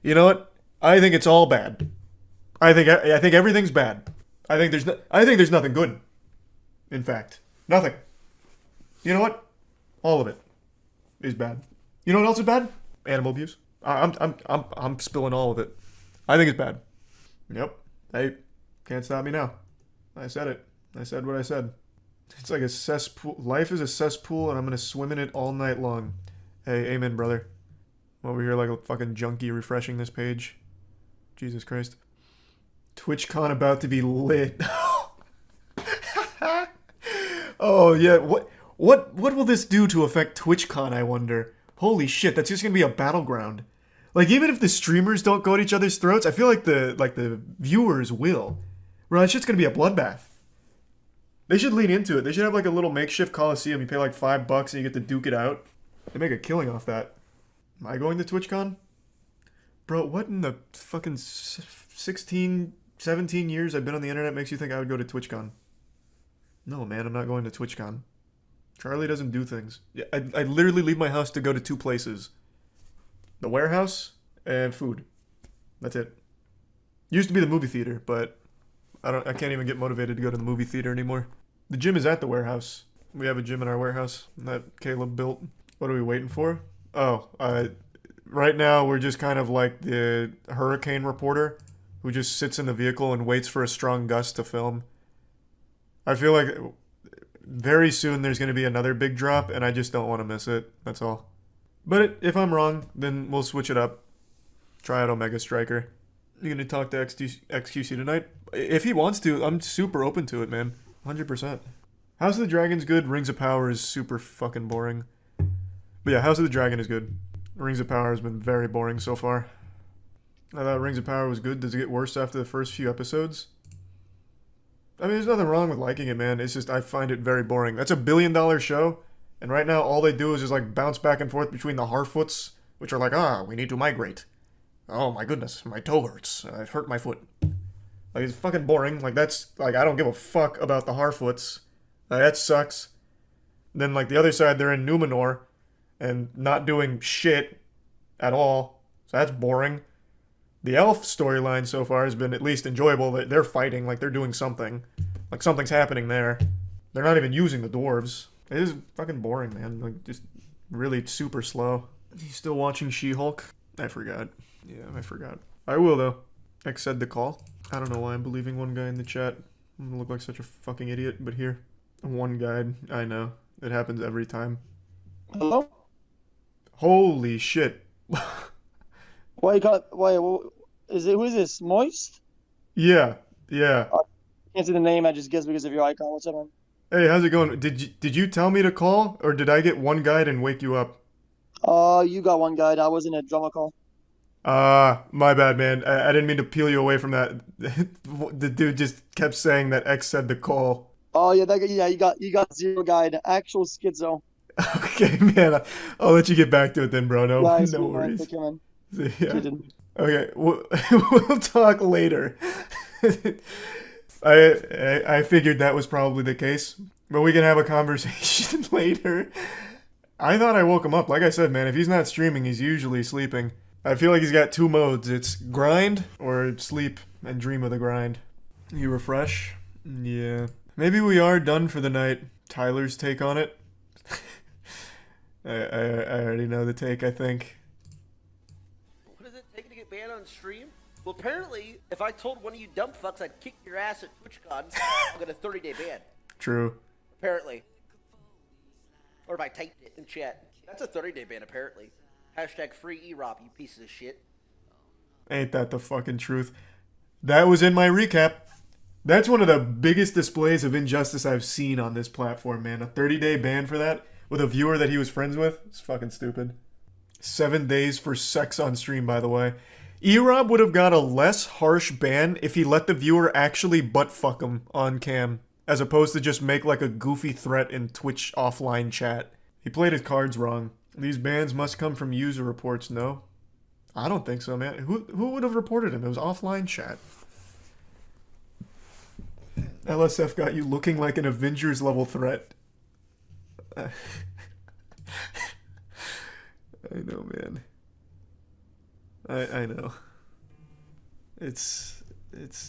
You know what? I think it's all bad. I think everything's bad. I think there's nothing good. In fact, nothing. You know what? All of it is bad. You know what else is bad? Animal abuse. I'm spilling all of it. I think it's bad. Yep. Hey, can't stop me now. I said it. I said what I said. It's like a cesspool. Life is a cesspool, and I'm gonna swim in it all night long. Hey, amen, brother. I'm over here like a fucking junkie refreshing this page. Jesus Christ. TwitchCon about to be lit. Oh yeah. What will this do to affect TwitchCon? I wonder. Holy shit, that's just gonna be a battleground. Like, even if the streamers don't go at each other's throats, I feel like the viewers will. Bro, it's just gonna be a bloodbath. They should lean into it. They should have like a little makeshift coliseum. You pay like $5 and you get to duke it out. They make a killing off that. Am I going to TwitchCon? Bro, what in the fucking 16, 17 years I've been on the internet makes you think I would go to TwitchCon? No, man, I'm not going to TwitchCon. Charlie doesn't do things. I literally leave my house to go to 2 places. The warehouse and food. That's it. Used to be the movie theater, but I can't even get motivated to go to the movie theater anymore. The gym is at the warehouse. We have a gym in our warehouse that Caleb built. What are we waiting for? Oh, right now we're just kind of like the hurricane reporter who just sits in the vehicle and waits for a strong gust to film. I feel like very soon there's going to be another big drop, and I just don't want to miss it. That's all. But if I'm wrong, then we'll switch it up. Try out Omega Striker. You gonna talk to XqC tonight? If he wants to, I'm super open to it, man. 100%. House of the Dragon's good. Rings of Power is super fucking boring. But yeah, House of the Dragon is good. Rings of Power has been very boring so far. I thought Rings of Power was good. Does it get worse after the first few episodes? I mean, there's nothing wrong with liking it, man. It's just I find it very boring. That's $1 billion show. And right now, all they do is just like bounce back and forth between the Harfoots, which are like, we need to migrate. Oh my goodness, my toe hurts. I've hurt my foot. Like, it's fucking boring. Like, that's, like, I don't give a fuck about the Harfoots. That sucks. Then, like, the other side, they're in Numenor and not doing shit at all. So that's boring. The elf storyline so far has been at least enjoyable. They're fighting, like, they're doing something. Like, something's happening there. They're not even using the dwarves. It is fucking boring, man. Like, just really super slow. You still watching She-Hulk? I forgot. Yeah, I forgot. I will, though. X said the call. I don't know why I'm believing one guy in the chat. I'm gonna look like such a fucking idiot, but here. One guide. I know. It happens every time. Hello? Holy shit. Why you got? Why? Is it? Who is this? Moist? Yeah. Can't see the name. I just guessed because of your icon. What's up, man? Hey, how's it going? Did you tell me to call, or did I get one guide and wake you up? You got one guide. I was in a drama call. My bad, man. I didn't mean to peel you away from that. The dude just kept saying that X said the call. Oh yeah, you got 0 guide. Actual schizo. Okay, man. I'll let you get back to it then, bro. No, Nice, no man. worries. Take care, man. Yeah. Okay, we'll talk later. I figured that was probably the case, but we can have a conversation later. I thought I woke him up. Like I said, man, if he's not streaming, he's usually sleeping. I feel like he's got 2 modes. It's grind or sleep and dream of the grind. You refresh? Yeah. Maybe we are done for the night. Tyler's take on it? I already know the take, I think. What does it take to get banned on stream? Well, apparently, if I told one of you dumb fucks I'd kick your ass at TwitchCon, I'll get a 30-day ban. True. Apparently. Or if I typed it in chat. That's a 30-day ban, apparently. Hashtag free EROP, you pieces of shit. Ain't that the fucking truth? That was in my recap. That's one of the biggest displays of injustice I've seen on this platform, man. A 30-day ban for that with a viewer that he was friends with? It's fucking stupid. 7 days for sex on stream, by the way. EROB would have got a less harsh ban if he let the viewer actually butt-fuck him on cam, as opposed to just make like a goofy threat in Twitch offline chat. He played his cards wrong. These bans must come from user reports, no? I don't think so, man. Who would have reported him? It was offline chat. LSF got you looking like an Avengers level threat. I know, man. I know. It's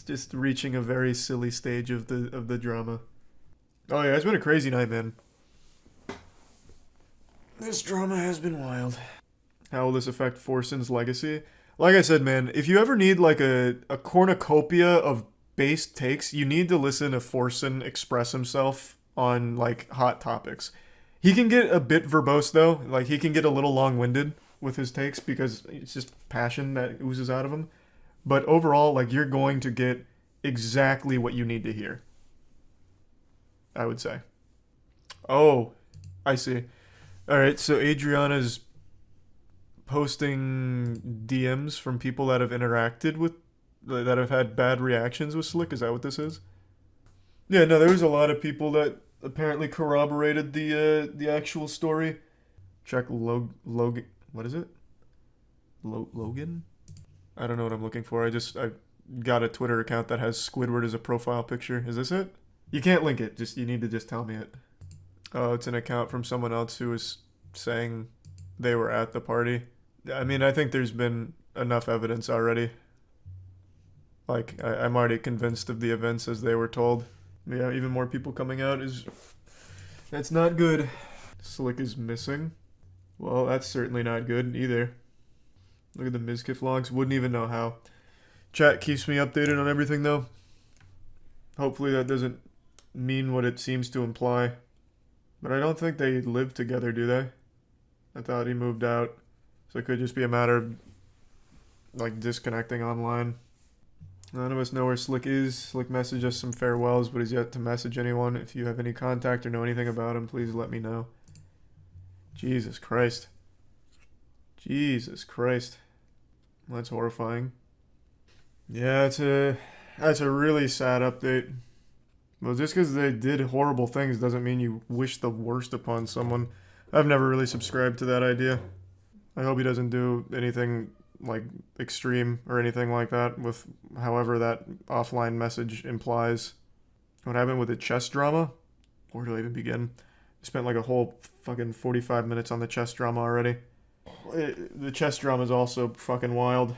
just reaching a very silly stage of the drama. Oh yeah, it's been a crazy night, man. This drama has been wild. How will this affect Forsen's legacy? Like I said, man, if you ever need like a cornucopia of base takes, you need to listen to Forsen express himself on like hot topics. He can get a bit verbose though, like he can get a little long-winded with his takes because it's just passion that oozes out of him. But overall, like you're going to get exactly what you need to hear, I would say. Oh, I see. All right, so Adriana's posting DMs from people that have interacted with, that have had bad reactions with Slick. Is that what this is? Yeah, no, there was a lot of people that apparently corroborated the actual story. Check Logan. What is it? Logan? I don't know what I'm looking for. I got a Twitter account that has Squidward as a profile picture. Is this it? You can't link it. You need to just tell me it. Oh, it's an account from someone else who was saying they were at the party. I mean, I think there's been enough evidence already. Like, I'm already convinced of the events as they were told. Yeah, even more people coming out is... That's not good. Slick is missing. Well, that's certainly not good either. Look at the Mizkif logs. Wouldn't even know how. Chat keeps me updated on everything, though. Hopefully that doesn't mean what it seems to imply. But I don't think they live together, do they? I thought he moved out. So it could just be a matter of, like, disconnecting online. None of us know where Slick is. Slick messaged us some farewells, but he's yet to message anyone. If you have any contact or know anything about him, please let me know. Jesus Christ. Jesus Christ. That's horrifying. Yeah, that's a really sad update. Well, just because they did horrible things doesn't mean you wish the worst upon someone. I've never really subscribed to that idea. I hope he doesn't do anything like extreme or anything like that with however that offline message implies. What happened with the chess drama? Where do I even begin? I spent like a whole fucking 45 minutes on the chess drama already. The chess drama is also fucking wild.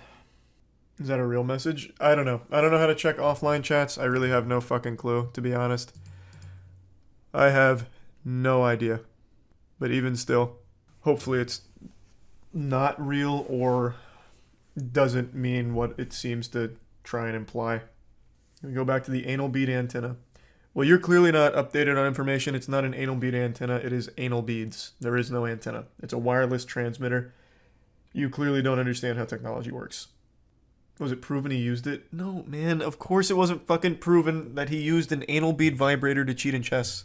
Is that a real message? I don't know. I don't know how to check offline chats. I really have no fucking clue, to be honest. I have no idea. But even still, hopefully it's not real or doesn't mean what it seems to try and imply. We go back to the anal bead antenna. Well, you're clearly not updated on information. It's not an anal bead antenna. It is anal beads. There is no antenna. It's a wireless transmitter. You clearly don't understand how technology works. Was it proven he used it? No, man. Of course it wasn't fucking proven that he used an anal bead vibrator to cheat in chess.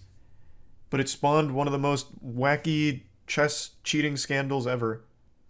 But it spawned one of the most wacky chess cheating scandals ever.